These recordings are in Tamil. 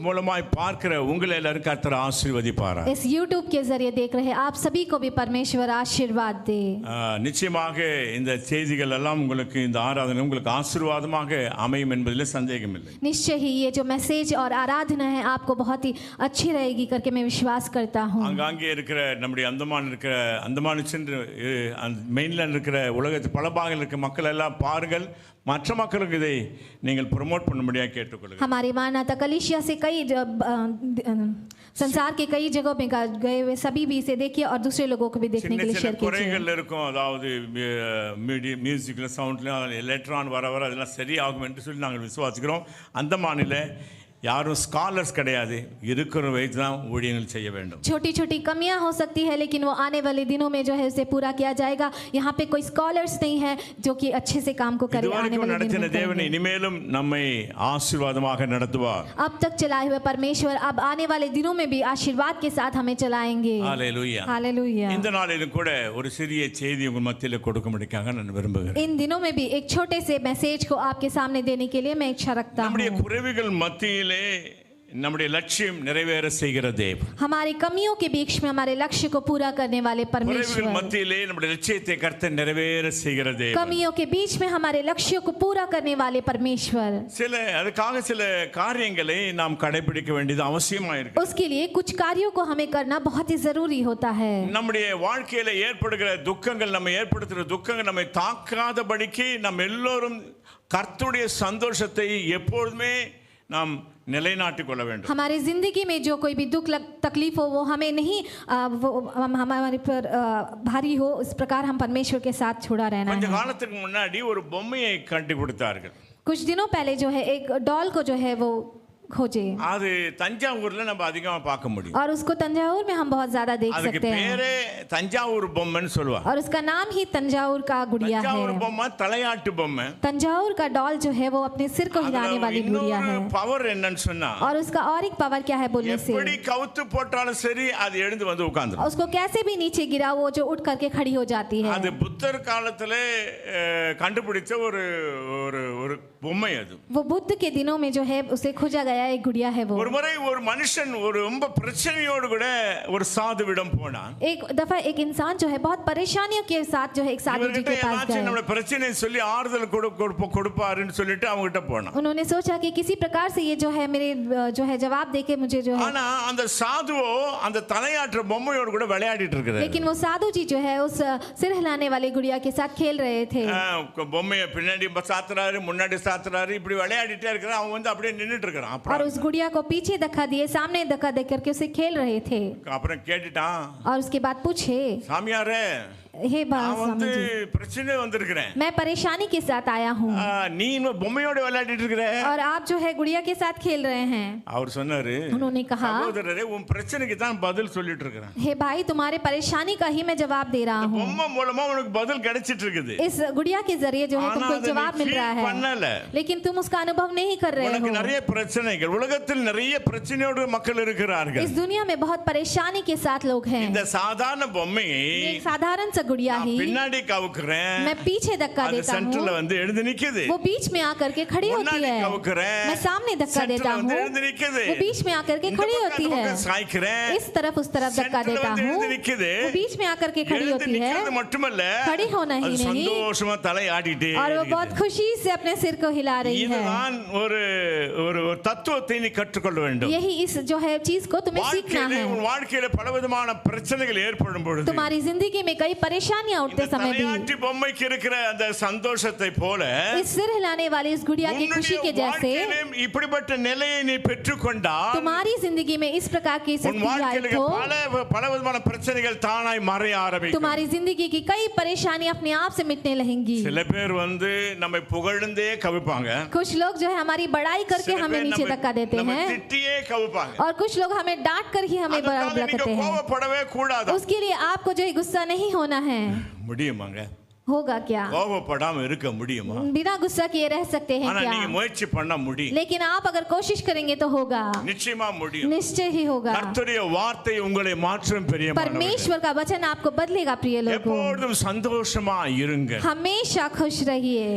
மூலமாய் பார்க்கிற உங்களை எல்லாரும் கர்த்தர் ஆசீர்வதிப்பாரா. इस YouTube के जरिए देख रहे आप सभी को भी परमेश्वर आशीर्वाद दे. நிச்சயமாக இந்த செய்திகள் எல்லாம் உங்களுக்கு இந்த ஆராதனை உங்களுக்கு ஆசீர்வாதமாக அமையும் என்பதில் சந்தேகம் இல்லை. निश्चय ही ये जो मैसेज और आराधना है आपको बहुत ही अच्छी रहेगी करके मैं विश्वास करता हूँ. அங்கங்கே இருக்கிற நம்முடைய அந்தமான் சென்று மெயின்லேண்ட் இருக்கிற உலகத்து பல பாகங்கள் இருக்கிற மக்கள் எல்லாம் பாருங்கள், மற்ற மக்களுக்கு இதை நீங்கள் ப்ரமோட் பண்ணும்படியாக கேட்டுக்கொள்ளுங்கள். हमारी मानवता कलीसिया से कई संसार के कई जगहों में गए हुए सभी भी इसे देखिए और दूसरे लोगों को भी देखने के लिए शेयर कीजिए. குறைகள் இருக்கும், அதாவது மியூசிக்ல சவுண்ட்ல எலக்ட்ரான் வர அதெல்லாம் சரியாகும் என்று சொல்லி நாங்கள் விசுவாசிக்கிறோம். அந்தமானில் யாரும் ஸ்காலர்ஸ் கிடையாது, இருக்கிற வயது தான் ஊழியங்கள் செய்ய வேண்டும். छोटी छोटी कमियां हो सकती है लेकिन वो आने वाले दिनों में जो है उसे पूरा किया जाएगा. यहाँ पे कोई स्कॉलर्स नहीं है जो कि अच्छे से काम को करे. आने वाले दिनों में தேவன் இனிமேலும் நம்மை ஆசீர்வாதமாக நடத்துவார். अब तक चलाए हुए परमेश्वर अब आने वाले दिनों में भी आशीर्वाद के साथ हमें चलाएंगे. Hallelujah hallelujah. இந்த நாளிலும் கூட ஒரு சிறிய செய்தி உங்கள் மத்தியில் கொடுக்கும்படியாக நான் விரும்புகிறேன். इन दिनों में भी एक छोटे से मैसेज को आपके सामने देने के लिए मैं इच्छा रखता हूँ. நம்முடைய குறைவுகள் மத்தியில் நம்முடைய லட்சியம் நிறைவேற செய்கிற தேவன். हमारी कमियों के बीच में हमारे लक्ष्य को पूरा करने वाले परमेश्वर. குறைவுகள் மத்தியிலே நம்முடைய லட்சியத்தை கர்த்தர் நிறைவேற செய்கிற தேவன். कमियों के बीच में हमारे लक्ष्यों को पूरा करने वाले परमेश्वर. அதுக்காக சில காரியங்களை நாம் கடைபிடிக்க வேண்டியது அவசியமா இருக்கு. उसके लिए कुछ कार्यों को हमें करना बहुत ही जरूरी होता है. நம்முடைய வாழ்க்கையில ஏற்படுகிற துக்கங்கள் நம்ம ஏற்படுத்துகிற துக்கங்கள் நம்மை தாக்காதபடிக்கு நாம் எல்லோரும் கர்த்தருடைய சந்தோஷத்தை எப்பொழுதுமே நாம் நிலைநாட்டிக் கொள்ள வேண்டும். हमारी जिंदगी में जो कोई भी दुख तकलीफ हो वो हमें नहीं हमारे पर भारी हो, इस प्रकार हम परमेश्वर के साथ जुड़ा रहना है. கொஞ்ச காலத்துக்கு முன்னாடி ஒரு பொம்மையை கண்டுபிடித்தார்கள். कुछ दिनों पहले जो है एक डॉल को जो है वो खोजे. அது தஞ்சாவூர்ல நம்ம அதிகமா பார்க்க முடியும். और उसको तंजावुर में हम बहुत ज्यादा देख सकते हैं. பேரே தஞ்சாவூர் பொம்மைன்னு சொல்லுவாங்க. और उसका नाम ही तंजावुर का गुड़िया है. தஞ்சாவூர் பொம்மை தலையாட்டு பொம்மை. तंजावुर का डॉल जो है वो अपने सिर को हिलाने वाली गुड़िया है. பவர் என்னன்னு சொன்னா, और उसका और एक पावर क्या है बोलने से, எப்படி கவுத்து போட்டாலும் சரி அது எழுந்து வந்து உட்கார்ந்துரும். उसको कैसे भी नीचे गिरा वो जो उठ करके खड़ी हो जाती है. அது புத்தர் காலத்திலே கண்டுபிடிச்ச ஒரு ஒரு ஒரு பொம்மை அது. वो बुद्ध के दिनों में जो है उसे खोजा गया एक गुड़िया है वो. ஒரு முறை ஒரு மனுஷன் ஒரு ரொம்ப பிரச்சனையோடு கூட ஒரு சாதுவிடம் போனான். एक दफा एक इंसान जो है बहुत परेशानियों के साथ जो है एक साधु जी के पास गया. நம்ம பிரச்சனையை சொல்லி ஆறுதல் கொடுப்பாருன்னு சொல்லிட்டு அவங்க கிட்ட போனான். उन्होंने सोचा कि किसी प्रकार से ये जो है मेरे जो है जवाब देके मुझे जो है. ஆனா அந்த சாதுவோ அந்த தலையாட்டுற பொம்மையோடு கூட விளையாடிட்டு இருக்காரு. लेकिन वो साधु जी जो है उस सिर हिलाने वाली गुड़िया के साथ खेल रहे थे. பொம்மையை பின்னாடி சாத்துறாரு, முன்னாடி சாத்துறாரு, இப்படி விளையாடிட்டே இருக்காரு. அவன் வந்து அப்படியே நின்னுட்டு இருக்கான். और उस गुड़िया को पीछे धक्का दिए, सामने धक्का दे करके उसे खेल रहे थे. அப்புறம் கேட்டுட்டான். और उसके बाद पूछे, சாமியாரே हे स्वामी जी, பிரச்சனை வந்திருக்கிறேன், मैं परेशानी के साथ आया हूँ. நீ பொம்மையோட விளையாடிட்டு இருக்கற और आप जो है गुड़िया के साथ खेल रहे हैं. அவர் சொன்னாரு, उन्होंने कहा, சகோதரரே உன் பிரச்சனைக்கு தான் பதில் சொல்லிட்டு இருக்கறேன். हे भाई तुम्हारे परेशानी का ही मैं जवाब दे रहा हूँ. பொம்மை மூலமா உனக்கு பதில் கிடைச்சிட்டு இருக்குது. इस गुड़िया के जरिए जो है तुमको जवाब मिल रहा है, लेकिन तुम उसका अनुभव नहीं कर रहे हो. உனக்கு நிறைய பிரச்சனைகள், உலகத்தில் நிறைய பிரச்சனையோடு மக்கள் இருக்கிறார்கள். इस दुनिया में बहुत परेशानी के साथ लोग हैं. இந்த சாதாரண பொம்மை एक साधारण सा गुड़िया ही பின்னாடி கவுக்குறேன், मैं पीछे धक्का देता हूँ, सेंटरல வந்து எழுந்து நிக்குது. वो बीच में आकर के खड़ी होती है. मैं सामने धक्का देता हूँ, वो बीच में आकर के खड़ी होती है. इस तरफ उस तरफ धक्का देता हूँ, वो बीच में आकर के खड़ी होती है. खड़ी होना ही नहीं, சந்தோஷமா தலையாடிட்டே और वो बहुत खुशी से अपने सिर को हिला रही है. இதுதான் ஒரு ஒரு தத்துவத்தை நீ கற்றுக்கொள்ள வேண்டும். यही इस जो है चीज को तुम्हें सीखना है. உன் வாழ்க்கையில பலவிதமான பிரச்சனைகள் ஏற்படும் பொழுது, तुम्हारी जिंदगी में कई परेशानियां उठते समय भी, தலையாட்டி பொம்மைக்கு இருக்கிற அந்த சந்தோஷத்தை போல इस सिर हिलाने वाली इस गुड़िया की खुशी के जैसे இப்படிப்பட்ட நிலையை நீ பெற்றுக்கொண்டால் तुम्हारी जिंदगी में इस प्रकार की स्थिति हो, பலவிதமான பிரச்சனைகள் தானாய் மறைய ஆரம்பிக்கும். तुम्हारी जिंदगी की कई परेशानियां अपने आप से मिटने लगेंगी. சில பேர் வந்து நம்மை புகழ்ந்தே கவிப்பாங்க. कुछ लोग जो है हमारी बड़ाई करके हमें नीचे धक्का देते हैं, திட்டியே கவிப்பாங்க. और कुछ लोग हमें डांट कर ही हमें बुलाते हैं. கோபப்படவே கூடாது. उसके लिए आपको जो है गुस्सा नहीं होना है. முடியுமாங்க? होगा क्या? கோபப்படாம இருக்க முடியுமா? बिना गुस्सा किए रह सकते हैं ஆனா क्या? நீங்க முயற்சி பண்ணா முடியும். लेकिन आप अगर कोशिश करेंगे तो होगा, நிச்சயமா முடியும். निश्चय ही होगा। கர்த்தருடைய வார்த்தை உங்களை மாற்றும் பிரியமானவர்களே. परमेश्वर का वचन आपको बदलेगा प्रिय लोगों। எப்பொழுதும் சந்தோஷமா இருங்க। हमेशा खुश रहिए।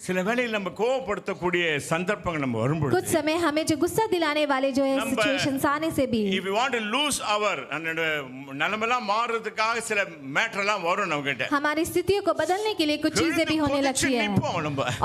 சில வேளையில் நம்ம கோபப்படுத்தக்கூடிய சந்தர்ப்பங்கள் நம்ம வரும்போது कुछ समय हमें जो गुस्सा दिलाने वाले जो है सिचुएशंस आने से भी, if you want to lose our நிலைமைலாம் மாறதுக்காக சில மேட்டர்லாம் வரும் நம்ம கிட்ட, हमारी स्थितियों को बदलने के लिए कुछ चीजें भी होने लगती है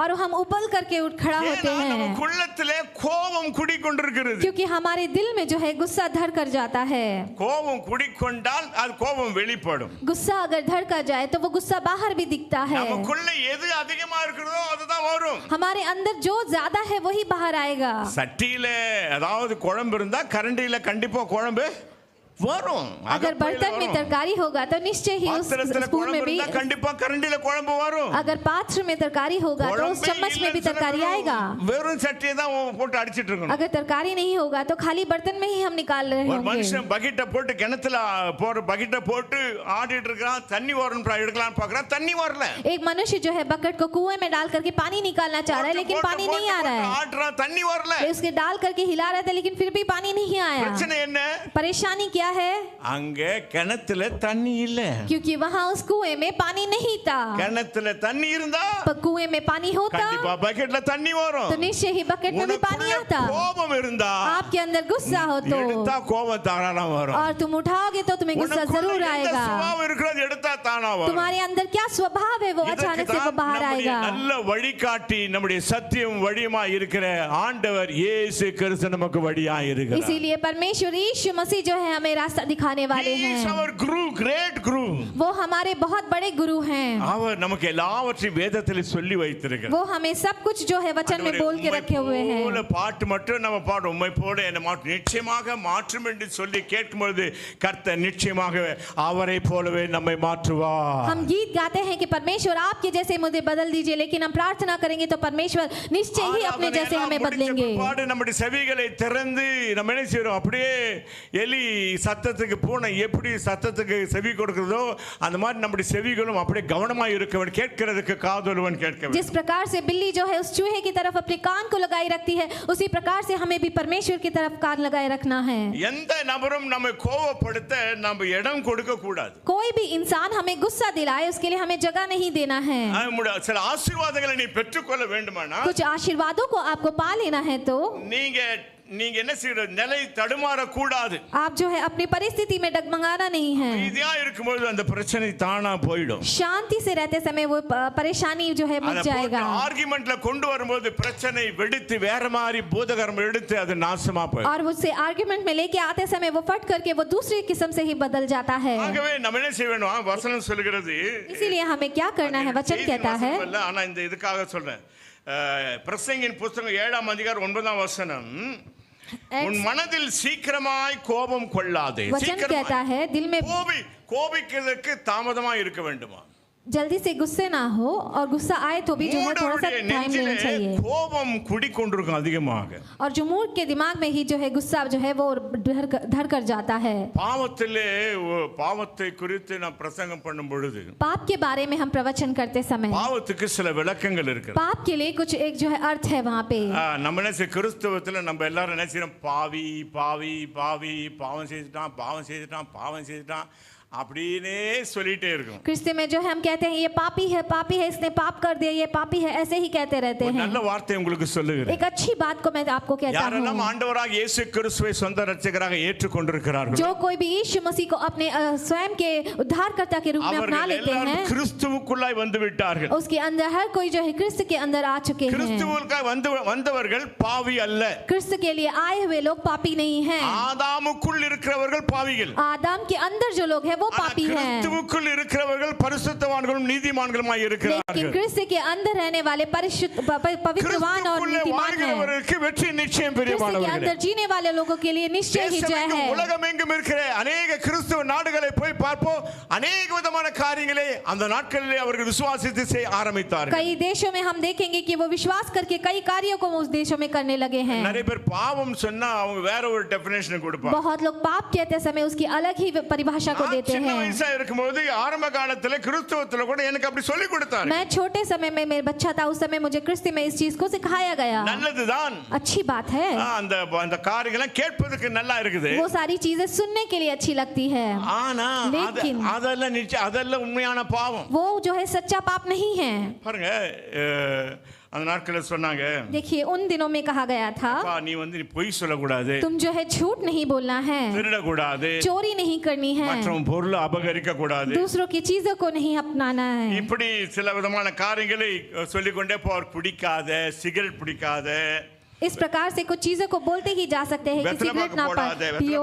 और हम उबल करके उठ खड़ा होते हैं உள்ளத்திலே கோபம் குடிக்கொண்டிருக்கிறது। क्योंकि हमारे दिल में जो है गुस्सा धर कर जाता है। கோபம் குடிக்கொண்டால் அது கோபம் வெளிப்படும்। गुस्सा अगर धर कर जाए तो वो गुस्सा बाहर भी दिखता है। நமக்குள்ள எது அதிகமா இருக்குதோ அதுதான் வரும்। हमारे अंदर जो ज्यादा है वही बाहर आएगा। சட்டியில அதாவது குழம்பு இருந்தா கரண்டில கண்டிப்பா குழம்பு வரும்। अगर बर्तन में तरकारी होगा तो निश्चय ही उस स्पून में भी, கண்டிப்பா கரண்டில குழம்பு வரும்। अगर पात्र में तरकारी होगा तो उस चम्मच में भी तरकारी आएगा। வெறும் சட்டியை தான் போட்டு அடிச்சிட்டு இருக்கணும்। अगर तरकारी नहीं होगा तो खाली बर्तन में ही हम निकाल रहे ஒரு होंगे। மனுஷன் பக்கெட்ட போட்டு கிணத்துல போற பக்கெட்ட போட்டு ஆடிட்டு இருக்கான், தண்ணி வரணும் எடுக்கலாம் பார்க்கறான், தண்ணி வரல। एक मनुष्य जो है बकेट को कुएं में डाल करके पानी निकालना चाह रहा है लेकिन पानी नहीं आ रहा है। ஆடுறான், தண்ணி வரல। उसके डाल करके हिला रहा था लेकिन फिर भी पानी नहीं आया। பிரச்சனை என்ன? परेशानी क्या है? அங்க கிணத்துல தண்ணி இல்ல। क्योंकि वहां उस कुएं में पानी नहीं था। கிணத்துல தண்ணி இருந்தா कुएं में पानी होता கண்டிப்பா பக்கெட்ல தண்ணி வரும்। तो निश्चय ही बकेट में भी पानी आता। கோபம் இருந்தா आपके अंदर गुस्सा हो तो எடுத்தா கோபம் தாராளமா வரும்। और तुम उठाओगे तो तुम्हें गुस्सा जरूर आएगा। சுபாவம் இருக்குது எடுத்தா தானா வரும்। तुम्हारे अंदर क्या स्वभाव है वो अचानक से वो बाहर आएगा। நல்ல வழிகாட்டி நம்முடைய சத்தியம் வழியுமா இருக்கிற ஆண்டவர் இயேசு கிறிஸ்து நமக்கு வழியா இருக்கிறார்। इसीलिए परमेश्वर यीशु मसीह जो है हमें रास्ता दिखाने वाले He is हैं। our guru, great guru. वो हमारे बहुत बड़े गुरु हैं। அவர் நமக்கு எல்லாவற்றையும் வேதத்தில் சொல்லி வைத்திருக்கிறார்। वो हमें सब कुछ जो है वचन में बोल के रखे हुए हैं। போல பாட்டு மட்டும் நம்ம பாடுறோம், உம்மை போல என்னை மாற்றும், நிச்சயமாக மாற்றும் என்று சொல்லி கேட்கும்போது கர்த்தர் நிச்சயமாக அவரை போலவே நம்மை மாற்றுவார்। हम गीत गाते हैं कि परमेश्वर आपके जैसे मुझे बदल दीजिए, लेकिन हम प्रार्थना करेंगे तो परमेश्वर निश्चय ही अपने जैसे हमें बदलेंगे। பாடு நம்முடைய செவிகளை திறந்து நம்ம என்ன செய்றோம், அப்படியே எலி சத்தத்துக்கு பூனை எப்படி சத்தத்துக்கு செவி கொடுக்கிறதோ அந்த மாதிரி நம்முடைய செவிகளும் அப்படியே கவனமா இருக்க வேண்டும், கேட்கிறதுக்கு காதுள்ளவன் கேட்க வேண்டும்। जिस प्रकार से बिल्ली जो है उस चूहे की तरफ अपने कान को लगाए रखती है, उसी प्रकार से हमें भी परमेश्वर की तरफ कान लगाए रखना है। எந்த நபரும் நம்மை கோபப்படுத்த நம்ம இடம் கொடுக்க கூடாது। कोई भी इंसान हमें गुस्सा दिलाए उसके लिए हमें जगह नहीं देना है। சில ஆசீர்வாதங்களை நீ பெற்றுக்கொள்ள வேண்டுமானா, कुछ आशीर्वादों को आपको पा लेना है तो நீங்க என்ன செய்யணும், நிலை தடுமாற கூடாது। आप जो है अपनी परिस्थिति में डगमगाना नहीं है। இதா இருக்கும்போது அந்த பிரச்சனை தானா போய்டும்। शांति से रहते समय वो परेशानी जो है मिट जाएगा। ஆர்குமெண்ட்ல கொண்டு வரும்போது பிரச்சனை வெடித்து வேற மாதிரி பூதகரம் எடுத்து அது நாசமா போயிடும்। और उससे आर्गुमेंट में लेके आते समय वो फट करके वो दूसरी किस्म से ही बदल जाता है। ஆகவே நம்ம என்ன செய்ய வேண்டும், வசனம் சொல்கிறது, इसीलिए हमें क्या करना है, वचन कहता है। ஆனா இந்த இதுக்காக சொல்றேன், பிரசங்கின் புத்தகம் 7ஆம் அதிகாரம் 9ஆம் வசனம், உன் மனதில் சீக்கிரமாய் கோபம் கொள்ளாதே। वचन कहता है दिल में கோபிக்கிறதுக்கு தாமதமா இருக்க வேண்டுமா, जल्दी से गुस्से ना हो और गुस्सा आए तो भी जो है थोड़ा सा टाइम लेना चाहिए। கோபம் குடிக்கொண்டிருக்கும் அதிகமாக, और जो मूड के दिमाग में ही जो है गुस्सा जो है वो धर कर जाता है। பாவத்தை குறித்து நான் பிரசங்கம் பண்ணும் பொழுது पाप के बारे में हम प्रवचन करते समय பாவத்துக்கு சில விளக்கங்கள் இருக்கு। पाप के लिए कुछ एक जो है अर्थ है वहाँ पे। நம்ம என்ன கிறிஸ்தவத்துல நம்ம எல்லாரும் என்ன செய்யறோம், பாவி பாவி பாவி, பாவம் செய்துட்டான் பாவம் செய்துட்டான் பாவம் செய்துட்டான் அப்படினே சொல்லிட்டே இருக்கும்। क्रिस्ती में जो है हम कहते हैं ये पापी है, इसने पाप कर दिया, ये पापी है, ऐसे ही कहते रहते हैं। நல்ல வார்த்தை உங்களுக்கு சொல்லுகிறேன், एक अच्छी बात को मैं आपको कहता हूँ। யாரெல்லாம் ஆண்டவராக இயேசு கிறிஸ்துவை சொந்த இரட்சகராக ஏற்றுக்கொண்டிருக்கிறார்கள், जो कोई भी यीशु मसीह को अपने स्वयं के उद्धारकर्ता के रूप में अपना लेते हैं, கிறிஸ்துவுக்குள்ளாய் வந்து விட்டார்கள்। उसके अंदर हर कोई जो है क्रिस्त के अंदर आ चुके हैं। கிறிஸ்துவுக்குள்ளாய் வந்தவர்கள் பாவி அல்ல, क्रिस्त के लिए आए हुए लोग पापी नहीं हैं। ஆதாமுக்குள் இருக்கிறவர்கள் பாவிகள், आदम के अंदर जो लोग हैं वो पापी हैं। கிறிஸ்துவுக்குள் இருக்கிறவர்கள் பரிசுத்தவான்களும் நீதிமான்களுமாய் இருக்கிறார்கள்। लेकिन क्रिस्त के अंदर रहने वाले परिशुद्ध पवित्रवान और नीतिमान हैं। வெற்றி நிச்சயம் பிரியமானவர்களே, के अंदर जीने वाले लोगों के लिए निश्चय ही जय है। உலகமெங்கும் இருக்கிற अनेक கிறிஸ்தவ நாடுகளை போய் பார்ப்போம், अनेक விதமான காரியங்களை அந்த நாட்களிலே அவர்கள் விசுவாசித்து செய்ய ஆரம்பித்தார்கள்। कई देशों में हम देखेंगे कि वो विश्वास करके कई कार्यों को उस देशों में करने लगे हैं। நிறைய பேர் பாவம் சொன்னா அவங்க வேற ஒரு டெஃபினிஷன் கொடுப்பாங்க। बहुत लोग पाप कहते समय उसकी अलग ही परिभाषा को देते देते சின்ன हैं। வயசா இருக்கும்போது ஆரம்ப காலத்துல கிறிஸ்தவத்துல கூட எனக்கு அப்படி சொல்லி கொடுத்தாரு. मैं छोटे समय में मेरा बच्चा था, उस समय मुझे क्रिस्ती में इस चीज को सिखाया गया। நல்லதுதான். अच्छी बात है। அந்த அந்த காரியங்களை கேட்பதற்கு நல்லா இருக்குது. वो सारी चीजें सुनने के लिए अच्छी लगती है, ஆனா लेकिन அதெல்லாம் உண்மையான பாவம். वो जो है सच्चा पाप नहीं है। பாருங்க, அந்த நாட்களில் சொன்னாங்க, देखिए उन दिनों में कहा गया था, நீ பொய் சொல்லக்கூடாது, तुम जो है झूठ नहीं बोलना है, திருடக்கூடாது, चोरी नहीं करनी है, மற்றவன் பொருளை அபகரிக்க கூடாது, दूसरों की चीजों को नहीं अपनाना है। இப்படி சில விதமான காரியங்களை சொல்லிக்கொண்டே போவார். பிடிக்காத, சிகரெட் பிடிக்காத, इस प्रकार से कुछ चीजों को बोलते ही जा सकते हैं कि सिगरेट ना पियो,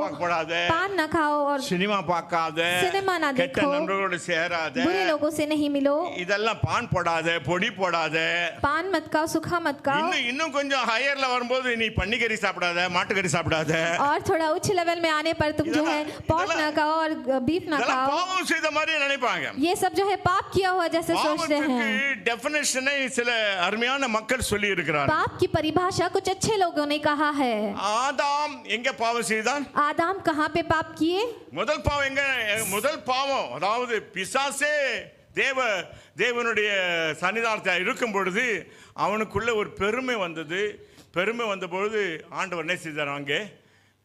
पान ना खाओ, और सिनेमा பார்க்காத, सिनेमा ना கெட்ட देखो, நண்பர்களோடு சேராத, बुरे लोगों से नहीं मिलो, இதெல்லாம் பான் போடாத, பொடி போடாத, पान मत खाओ, सूखा मत खाओ, இன்னும் கொஞ்சம் ஹையர்ல வரும்போது நீ பன்னிக்கறி சாப்பிடாத, மாட்டுக்கறி சாப்பிடாத, और थोड़ा उच्च लेवल में आने पर तुम जो है पॉर्क ना खाओ और बीफ ना खाओ। பாவம் செய்த மாதிரி நினைப்பாங்க। ये सब जो है पाप किया हुआ जैसे सोचते हैं। டெஃபினிஷனை சில அருமையான மக்கள் சொல்லி இருக்கிறார்கள்। पाप की परिभाषा कुछ अच्छे लोगों ने कहा है। ஆதாம் எங்க பாவம் செய்தான்? आदम कहाँ पे पाप किए? முதல் பாவம் எங்க? முதல் பாவம் அதாவது பிசாசே தேவனுடைய சன்னிதானத்தில் இருக்கும் பொழுது அவனுக்குள்ள ஒரு பெருமை வந்தது. பெருமை வந்த பொழுது ஆண்டவர் என்ன செய்தார்? அங்கே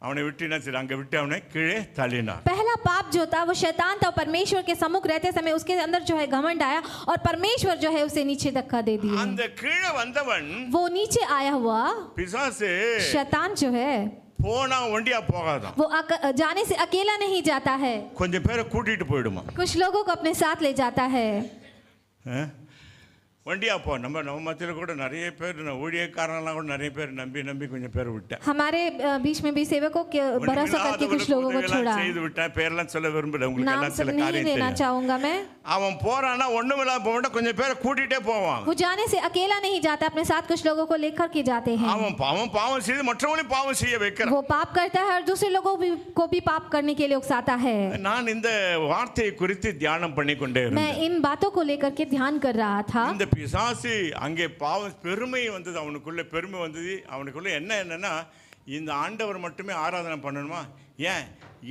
அவனை விட்டு என்ன செய்தார்? அங்கே விட்டு அவனை கீழே தள்ளினார்। पहला पाप जो था वो शैतान था, परमेश्वर के सम्मुख रहते समय उसके अंदर जो है घमंड आया और परमेश्वर जो है उसे नीचे धक्का दे दिया। அந்த கீழே வந்தவன், वो नीचे आया हुआ பிசாசு, शैतान जो है போனா ஒண்டியா போகாதான், वो जाने से अकेला नहीं जाता है, கொஞ்சம் பேரை கூட்டிட்டு போயிடுமா, कुछ लोगों को अपने साथ ले जाता है। வண்டியா போ. நம்ம மத்தியில் கூட நிறைய பேர், ஊழியக்காரங்களாம் கூட நிறைய பேர் நம்பி கொஞ்சம் பேர் விட்டேன்। हमारे बीच में भी सेवकों के भरोसा करके कुछ लोगों को छोड़ा। செய்து விட்டேன், பேர்லாம் சொல்ல விரும்பல, உங்களுக்கு नाम எல்லாம் சில नहीं காரியம் लेना தெரியும்। चाहूंगा मैं। அவன் போறானா ஒண்ணுமில்லாம போக கொஞ்சம் பேரை கூட்டிட்டே போவான்। वो जाने से अकेला नहीं जाता, अपने साथ कुछ लोगों को लेकर के जाते हैं। அவன் பாவம் செய்து மற்றவங்களையும் பாவம் செய்ய வைக்கிறான்। वो पाप करता है और दूसरे लोगों को भी पाप करने के लिए उकसाता है। நான் இந்த வார்த்தையை குறித்து தியானம் பண்ணி கொண்டே मैं இருந்தேன்। इन बातों को लेकर के ध्यान कर रहा था। இந்த பிசாசு அங்கே பாவம், பெருமை வந்தது, அவனுக்குள்ள பெருமை வந்தது। அவனுக்குள்ள என்னன்னா, இந்த ஆண்டவர் மட்டுமே ஆராதனை பண்ணணுமா, ஏன்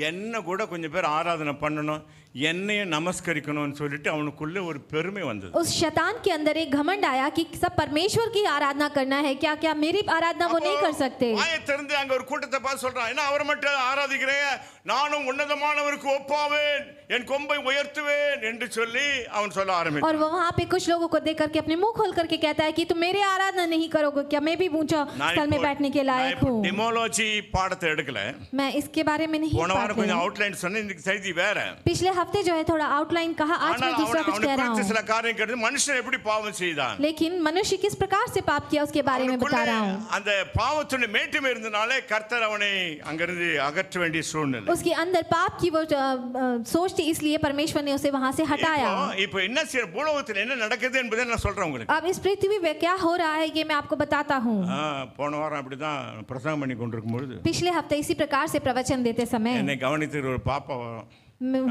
என்ன கூட கொஞ்சம் பேர் ஆராதனை பண்ணணும், என்னையும் நமஸ்கரிக்கணும்னு சொல்லிட்டு அவனுக்குள்ள ஒரு பெருமை வந்தது। उस शैतान के अंदर एक घमंड आया कि सब परमेश्वर की आराधना करना है, क्या मेरी आराधना वो नहीं कर सकते। வாயை திறந்து அங்க ஒரு கூட்டத்தை பார்த்து சொல்றான், என்ன அவர் மட்டும் ஆராதிக்கிறேன், நானும் உன்னதமானவருக்கு ஒப்பாவேன், என் கொம்பை உயர்த்துவேன் என்று சொல்லி அவன் சொல்ல ஆரம்பிச்சான்। और वो वहाँ पे कुछ लोगों को देख करके अपने मुंह खोल करके कहता है कि तुम मेरे आराधना नहीं करोगे क्या, मैं भी ऊंचा स्थल में बैठने के लायक हूँ। डेमोलॉजी பாடத்தை எடுக்கல, मैं इसके बारे में नहीं போன வாரம் கொஞ்சம் அவுட்லைன் சொன்னேன், இன்னைக்கு செய்தி வேற। पिछले हफ्ते जो है थोड़ा आउटलाइन कहा, आज मैं दूसरा कुछ कह रहा हूँ। சில காரியம் கேட்டு மனுஷன் எப்படி பாவம் செய்தான், लेकिन मनुष्य किस प्रकार से पाप किया उसके बारे में बता रहा हूँ। அந்த பாவத்துடைய மேட்டுமை இருந்தனாலே கர்த்தர் அவனை அங்கிருந்து அகற்ற வேண்டிய சூழ்நிலை। उसके अंदर पाप की वो सोच थी, इसलिए परमेश्वर ने उसे वहां से हटाया। இப்போ என்ன செய்ய, பூலோகத்தில் என்ன நடக்குது என்பதை நான் சொல்றேன் உங்களுக்கு। अब इस पृथ्वी पे क्या हो रहा है ये मैं आपको बताता हूँ। போன வாரம் அப்படிதான் பிரசங்கம் பண்ணி கொண்டிருக்கும் பொழுது पिछले हफ्ते इसी प्रकार से प्रवचन देते समय என்னை கவனித்து ஒரு பாப்பா வரும்,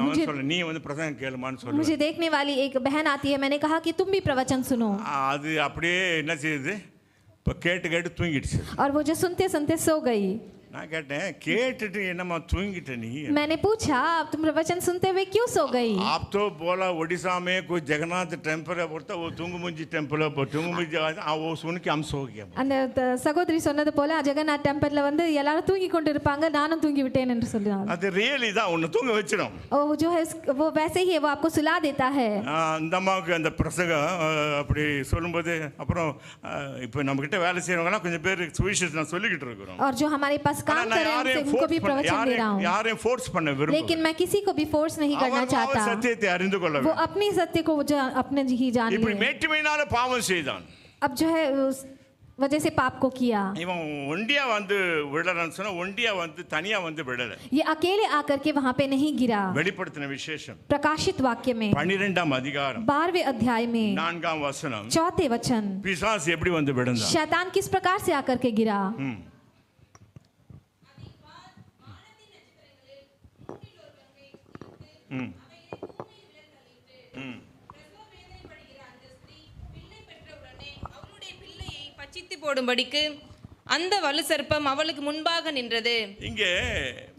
मुझे நீ பிரசங்கம் கேளுமான்னு சொல்லுவேன்। मुझे देखने वाली एक बहन आती है, मैंने कहा कि तुम भी प्रवचन सुनो। அது அப்படியே என்ன செய்யுது, இப்போ கேட்டு தூங்கிடுச்சு। और वो जो सुनते सुनते सो गई। நான் கேட்டேன், கேட்டுட்டு என்னம்மா தூங்கிட்ட நீ? मैंने पूछा तुम प्रवचन सुनते हुए क्यों सो गई? आप तो बोला ओडिशा में कोई जगन्नाथ टेम्पल है, बोलता वो तुंगमुंजी टेम्पल है, तुंगमुंजी वो सुन के हम सो गए। அந்த சகோதரி சொன்னது போல ஜெகநாத் டெம்பிள்ல வந்து எல்லாரும் தூங்கி கொண்டு இருப்பாங்க, நானும் தூங்கி விட்டேன் என்று சொல்றாங்க। அது ரியலி தான் உன்னை தூங்க வச்சிடும்। वो जो है वो वैसे ही है, वो आपको सुला देता है। அந்த அம்மாவுக்கு அந்த பிரசங்கம் அப்படி சொல்லும்போது அப்புறம் இப்போ நம்ம கிட்ட வேலை செய்யறவங்கலாம் கொஞ்சம் பேர் சுவிசேஷம் நான் சொல்லிக்கிட்டு இருக்கிறோம்। और जो हमारे पास काम कर रहे हैं उनको भी प्रवचन दे रहा हूँ। யாரையும் ஃபோர்ஸ் பண்ண விரும்பல, लेकिन मैं किसी को भी फोर्स नहीं करना चाहता। சத்தியத்தை அறிந்து கொள்ள वो अपनी सत्य को अपने ही जान ले। இப்படி மேட்டுமையினால பாவம் செய்தான்। अब जो है उस वजह से पाप को किया। இவன் ஒண்டியா வந்து விடலன்னு சொன்னா, ஒண்டியா வந்து தனியா வந்து விடல, ये अकेले आकर के वहां पे नहीं गिरा। வெளிப்படுத்தின விசேஷம் प्रकाशित वाक्य में 12ஆம் அதிகாரம் 12वें अध्याय में 4ஆம் வசனம், 4थे वचन, பிசாசு எப்படி வந்து விழுந்தான், शैतान किस प्रकार से आकर के गिरा। போடும்படிக்கு அந்த வலு சர்ப்பம் அவளுக்கு முன்பாக நின்றது। இங்கே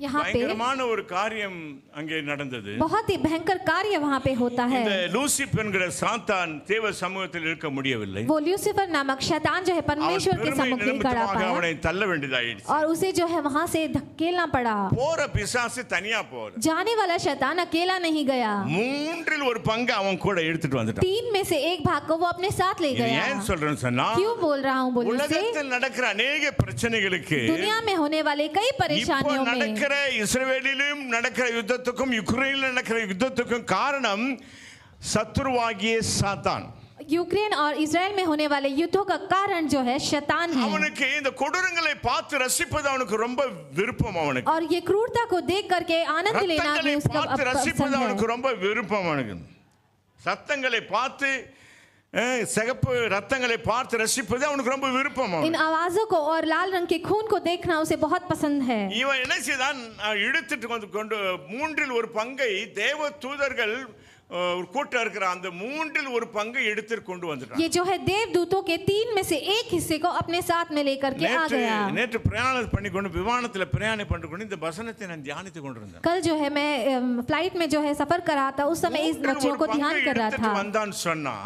यहाँ पे பயங்கரமான ஒரு காரியம் அங்கே நடந்தது. बहुत ही भयंकर कार्य वहाँ पे होता है. இந்த லூசிபர் என்கிற சாத்தான் தேவ சமூகத்தில் இருக்க முடியவில்லை. वो ल्यूसीफर नामक शैतान जो है परमेश्वर के सम्मुख नहीं खड़ा पाया அவனை தள்ள வேண்டியதாயிடுச்சு. और उसे जो है वहाँ से धकेलना पड़ा. போற பிசாசு தனியா போற. जाने वाला शैतान अकेला नहीं गया. மூன்றில் ஒரு பங்கு அவன் கூட எடுத்துட்டு வந்துட்டான். 3 में से 1 भाग को वो अपने साथ ले गया. ஏன் சொல்றேன்னு சொன்னா क्यों बोल रहा हूँ बोलने से உலகத்தில் நடக்கிற अनेक பிரச்சனைகளுக்கு दुनिया में होने वाले कई परेशानियों में நடக்கிற இஸ்ரவேலிலும் நடக்கிற யுத்தத்துக்கும் யுக்ரைனில் நடக்கிற யுத்தத்துக்கும் காரணம் சத்துருவாகிய சாத்தான். यूक्रेन और इजराइल में होने वाले युद्धों का कारण जो है शैतान है. அவனுக்கு இந்த கொடூரங்களை பார்த்து ரசிப்பது அவனுக்கு ரொம்ப விருப்பம் அவனுக்கு. और ये क्रूरता को देख करके आनंद लेना भी उसका ரசிப்பது पसंद அவனுக்கு है. ரொம்ப விருப்பம் அவனுக்கு. சத்தங்களை பார்த்து சிகப்பு ரத்தங்களை பார்த்து ரசிப்பது அவனுக்கு ரொம்ப விருப்பம். इन आवाजों को और लाल रंग के खून को देखना उसे बहुत पसंद है. இவன் என்ன செய்தான் இழுத்துட்டு கொண்டு மூன்றில் ஒரு பங்கை தேவ தூதர்கள் கூட்ட இருக்கிற அந்த மூன்றில் ஒரு பங்கை எடுத்து கொண்டு வந்துட்டான். ये जो है देवदूतों के 3 में से 1 हिस्से को अपने साथ में लेकर के आ गया. நேற்று பிரயாணம் பண்ணி கொண்டு விமானத்துல பிரயாணம் பண்ணி கொண்டு இந்த வசனத்தை நான் தியானித்து கொண்டிருந்தேன். कल जो है मैं फ्लाइट में जो है सफर कर रहा था उस समय इस वचनों को ध्यान कर रहा था. வந்தான் சொன்னா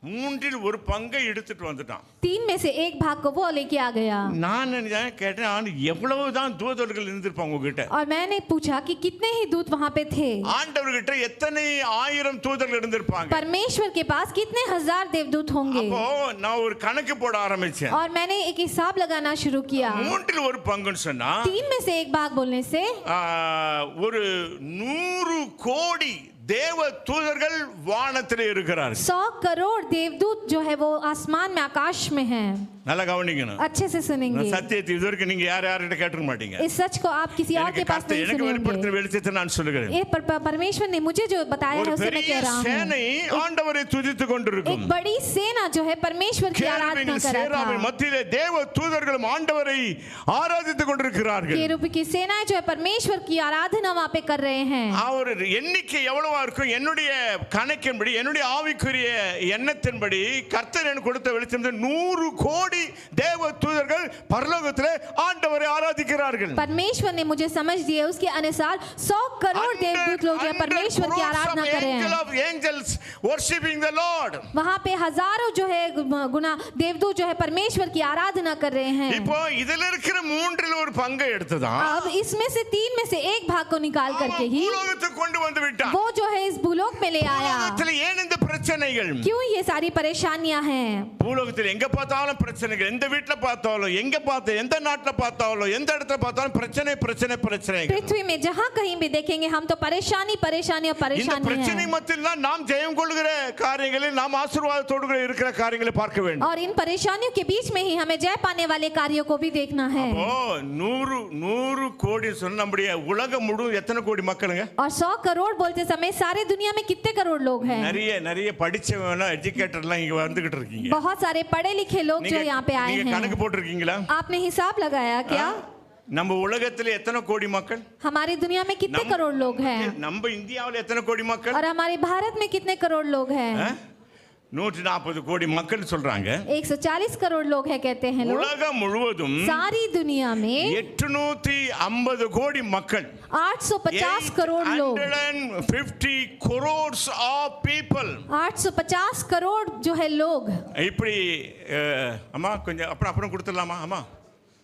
மூன்றில் ஒரு பங்கை எடுத்துட்டு வந்துட்டான். 3 में से 1 भाग को वो लेके आ गया. நான் கேட்டேன் எவ்வளவுதான் தூதர்கள் இருந்திருப்பாங்க உங்ககிட்ட. और मैंने पूछा कि कितने ही दूत वहाँ पे थे. ஆண்டவர்கிட்ட எத்தனை ஆயிரம் தூதர்கள் இருந்திருப்பாங்க. परमेश्वर के पास कितने हजार देवदूत होंगे. அப்போ நான் ஒரு கணக்கு போட ஆரம்பிச்சேன். और मैंने एक हिसाब लगाना शुरू किया. மூன்றில் ஒரு பங்குன்னு சொன்னா 3 में से 1 भाग बोलने से ஒரு 100 கோடி देव तूदरगल वानத்திலே இருக்கிறார்கள். 100 करोड़ देवदूत जो है वो आसमान में आकाश में हैं. நல்லா கவனிக்கணும். अच्छे से सुनेंगे. சத்தியத்தை இதுவரைக்கும் நீங்க யார்கிட்ட கேட்டிருக்க மாட்டீங்க. इस सच को आप किसी और के पास नहीं எனக்கு வெளிப்படுத்தின வெளிச்சத்தை நான் சொல்லுகிறேன். ये परमेश्वर ने मुझे जो बताया है उसे मैं कह रहा हूं. சேனை ஆண்டவரை துதித்துக் கொண்டிருக்கும். एक बड़ी सेना जो है परमेश्वर की आराधना कर रहा था. மத்தியிலே தேவ தூதர்களும் ஆண்டவரை ஆராதித்துக் கொண்டிருக்கிறார்கள். केरूब की सेनाएं जो है परमेश्वर की आराधना वहां पे कर रहे हैं. அவர் எண்ணிக்கை எவ்வளவா இருக்கும் என்னுடைய கணக்கின்படி என்னுடைய ஆவிக்குரிய எண்ணத்தின்படி கர்த்தர் எனக்கு கொடுத்த வெளிச்சம் 100 கோடி देव तूदरगल परलोकத்திலே ஆண்டவரை ஆராதிக்கிறார்கள். परमेश्वर ने मुझे समझ दिया उसके अनुसार 100 करोड़ देवदूत लोग जो परमेश्वर की आराधना कर रहे हैं. angels worshiping the Lord. वहां पे हजारों जो है गुना देवदूत जो है परमेश्वर की आराधना कर रहे हैं. இப்போ இதில இருக்கிற மூன்றில் ஒரு பங்கை எடுத்துதான் अब इसमें से 3 में से 1 भाग को निकाल करके ही பூலோகத்துக்கு கொண்டு வந்து விட்டான். वो जो है इस भूलोक में ले आया. பூலோகத்தில் ஏன் இந்த பிரச்சனைகள்? क्यों ये सारी परेशानियां हैं? பூலோகத்தில் எங்க பார்த்தாலும் பிரச்சனைகள். எந்த வீட்ல பார்த்தாலும் எங்க பார்த்த எந்த நாட்டுல பார்த்தாலும் எந்த இடத்துல பார்த்தாலும் பிரச்சனை பிரச்சனை பிரச்சனை. पृथ्वी में जहां कहीं भी देखेंगे हम तो परेशानी परेशानी और परेशानी है. இந்த பிரச்சனை மத்தியில் நாம் ஜெயம் கொள்ளுகிற காரியங்களில் நாம் ஆசீர்வாதத்தோடு இருக்கிற காரியங்களை பார்க்க வேண்டும். और इन परेशानियों के बीच में ही हमें जय पाने वाले कार्यों को भी देखना है. ஓ 100 கோடி சொன்ன நம்முடைய உலகம் முழுவதும் எத்தனை கோடி மக்களுங்க? और 100 करोड़ बोलते समय सारे दुनिया में कितने करोड़ लोग हैं? நிறைய படிச்சவங்க எஜுகேட்டர்லாம் இங்க வந்துகிட்டு இருக்கீங்க. बहुत सारे पढ़े लिखे लोग जो यहाँ पे आए हैं. நீங்க கணக்கு போட்டுருக்கீங்களா? आपने हिसाब लगाया क्या? நம்ம உலகத்துல எத்தனை கோடி மக்கள்? हमारी दुनिया में कितने करोड़ लोग हैं? நம்ம இந்தியாவுல எத்தனை கோடி மக்கள்? और हमारे भारत में कितने करोड़ लोग हैं? 140 கோடி மக்கள் சொல்றாங்க. 140 करोड़ लोग हैं कहते हैं लोग. உலகம் முழுவதும் सारी दुनिया में 850 கோடி மக்கள் 850 करोड़ लोग 850 crores of people 850 करोड़ जो है लोग. இப்படி அம்மா கொஞ்சம் அப்புறம் கொடுத்துடலாமா அம்மா?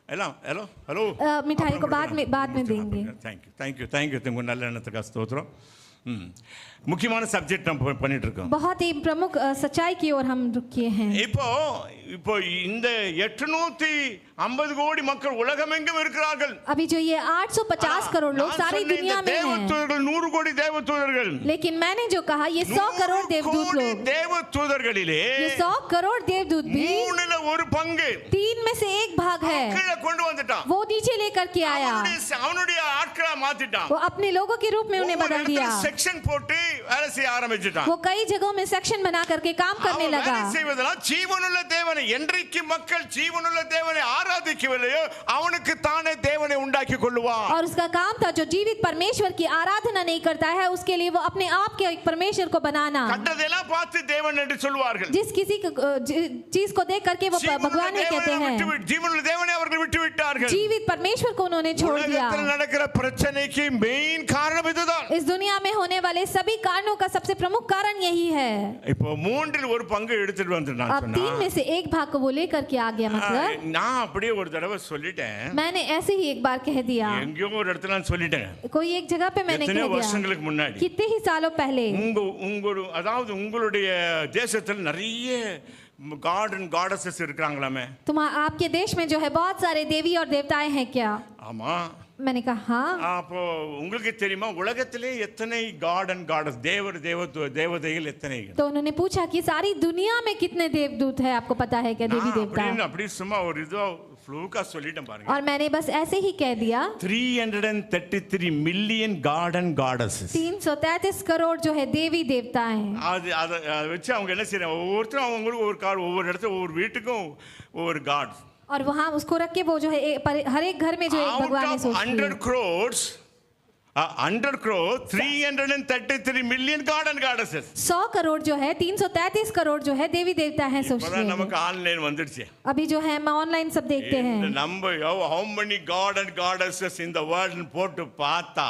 हेलो हेलो मिठाई को बाद में देंगे. थैंक यू तुमको நல்ல எண்ணத்துக்கு ஸ்தோத்திரம். முக்கியமான சப்ஜெக்ட் நம்ம பண்ணிட்டு இருக்கோம். बहुत ही प्रमुख सच्चाई की ओर हम रुके हैं. இப்போ இந்த 850 கோடி மக்கள் உலகமெங்கும் இருக்கிறார்கள். अभी जो ये 850 करोड़ लोग सारी दुनिया में हैं. 100 கோடி தேவதூதர்கள். लेकिन मैंने जो कहा ये 100 करोड़ देवदूत लोग. தேவதூதர்களிலே ये 100 करोड़ देवदूत भी 3 ஒரு பங்கு 3 में से 1 भाग है. கீழே கொண்டு வந்துட்டான். वो नीचे लेकर के आया. அவனுடைய ஆட்கள மாத்திட்டான் वो अपने लोगों के रूप में उन्हें बदल दिया செக்ஷன் போட்டு வேலை செய்ய ஆரம்பிச்சிட்டான் वो कई जगहों में सेक्शन बना करके काम करने அவன் लगा வேலை செய்வதெல்லாம் ஜீவனுள்ள தேவனை என்றைக்கு மக்கள் ஜீவனுள்ள தேவனை ஆராதிக்கவில்லையோ அவனுக்கு தானே தேவனை உண்டாக்கி கொள்ளுவான் और उसका काम था जो जीवित परमेश्वर की आराधना नहीं करता है उसके लिए वो अपने आप के एक परमेश्वर को बनाना கண்டதெல்லாம் பார்த்து தேவன் என்று சொல்வார்கள் जिस किसी चीज को देख करके वो भगवान ही कहते हैं ஜீவனுள்ள தேவனை அவர்கள் விட்டு விட்டார்கள் जीवित परमेश्वर को उन्होंने छोड़ दिया உலகத்தில் நடக்கிற பிரச்சனைக்கு மெயின் காரணம் இதுதான் इस दुनिया में होने वाले सभी कारणों का सबसे प्रमुख कारण यही है இப்போ மூன்றில் ஒரு பங்கு எடுத்துட்டு வந்துட்டான் अब 3 में से एक भाग को वो लेकर के आ गया मतलब நான் அப்படியே ஒரு தடவை சொல்லிட்டேன் मैंने ऐसे ही एक बार कह दिया எங்கேயோ ஒரு இடத்துல நான் சொல்லிட்டேன் कोई एक जगह पे मैंने எத்தனை कह दिया வருஷங்களுக்கு முன்னாடி कितने ही सालों पहले அதாவது உங்களுடைய தேசத்தில் நிறைய காட் அண்ட் காடஸஸ் இருக்காங்களாமே आपके देश में जो है बहुत सारे देवी और देवताएं हैं क्या ஆமா मैंने कहा हाँ அப்போ உங்களுக்கு தெரியுமா உலகத்திலே எத்தனை காட் அண்ட் காடஸ் தேவதைகள் எத்தனை तो उन्होंने पूछा कि सारी दुनिया में कितने देवदूत हैं आपको पता है क्या देवी देवता அப்படி சும்மா ஒரு இதோ फ्लूका சொல்லிட்டேன் பாருங்க और मैंने बस ऐसे ही कह दिया 333 million god and goddesses 333 crore जो है देवी देवता हैं அது வச்சு அவங்க என்ன செய்றாங்க ஒவ்வொருத்தரும் அவங்களுக்கு ஒரு காட் ஒவ்வொரு இடத்துல ஒவ்வொரு வீட்டுக்கும் ஒவ்வொரு காட் और वहां उसको रख के वो जो है हर एक घर में जो एक भगवान है सोचती है 100 crores 100 crore 333 million god and goddesses 100 crore जो है 333 करोड़ जो है देवी देवता है सोचते हैं நமக்கு ஆன்லைன் வந்துருச்சு अभी जो है हम ऑनलाइन सब देखते हैं number how many god and goddesses in the world போட்டு பார்த்தா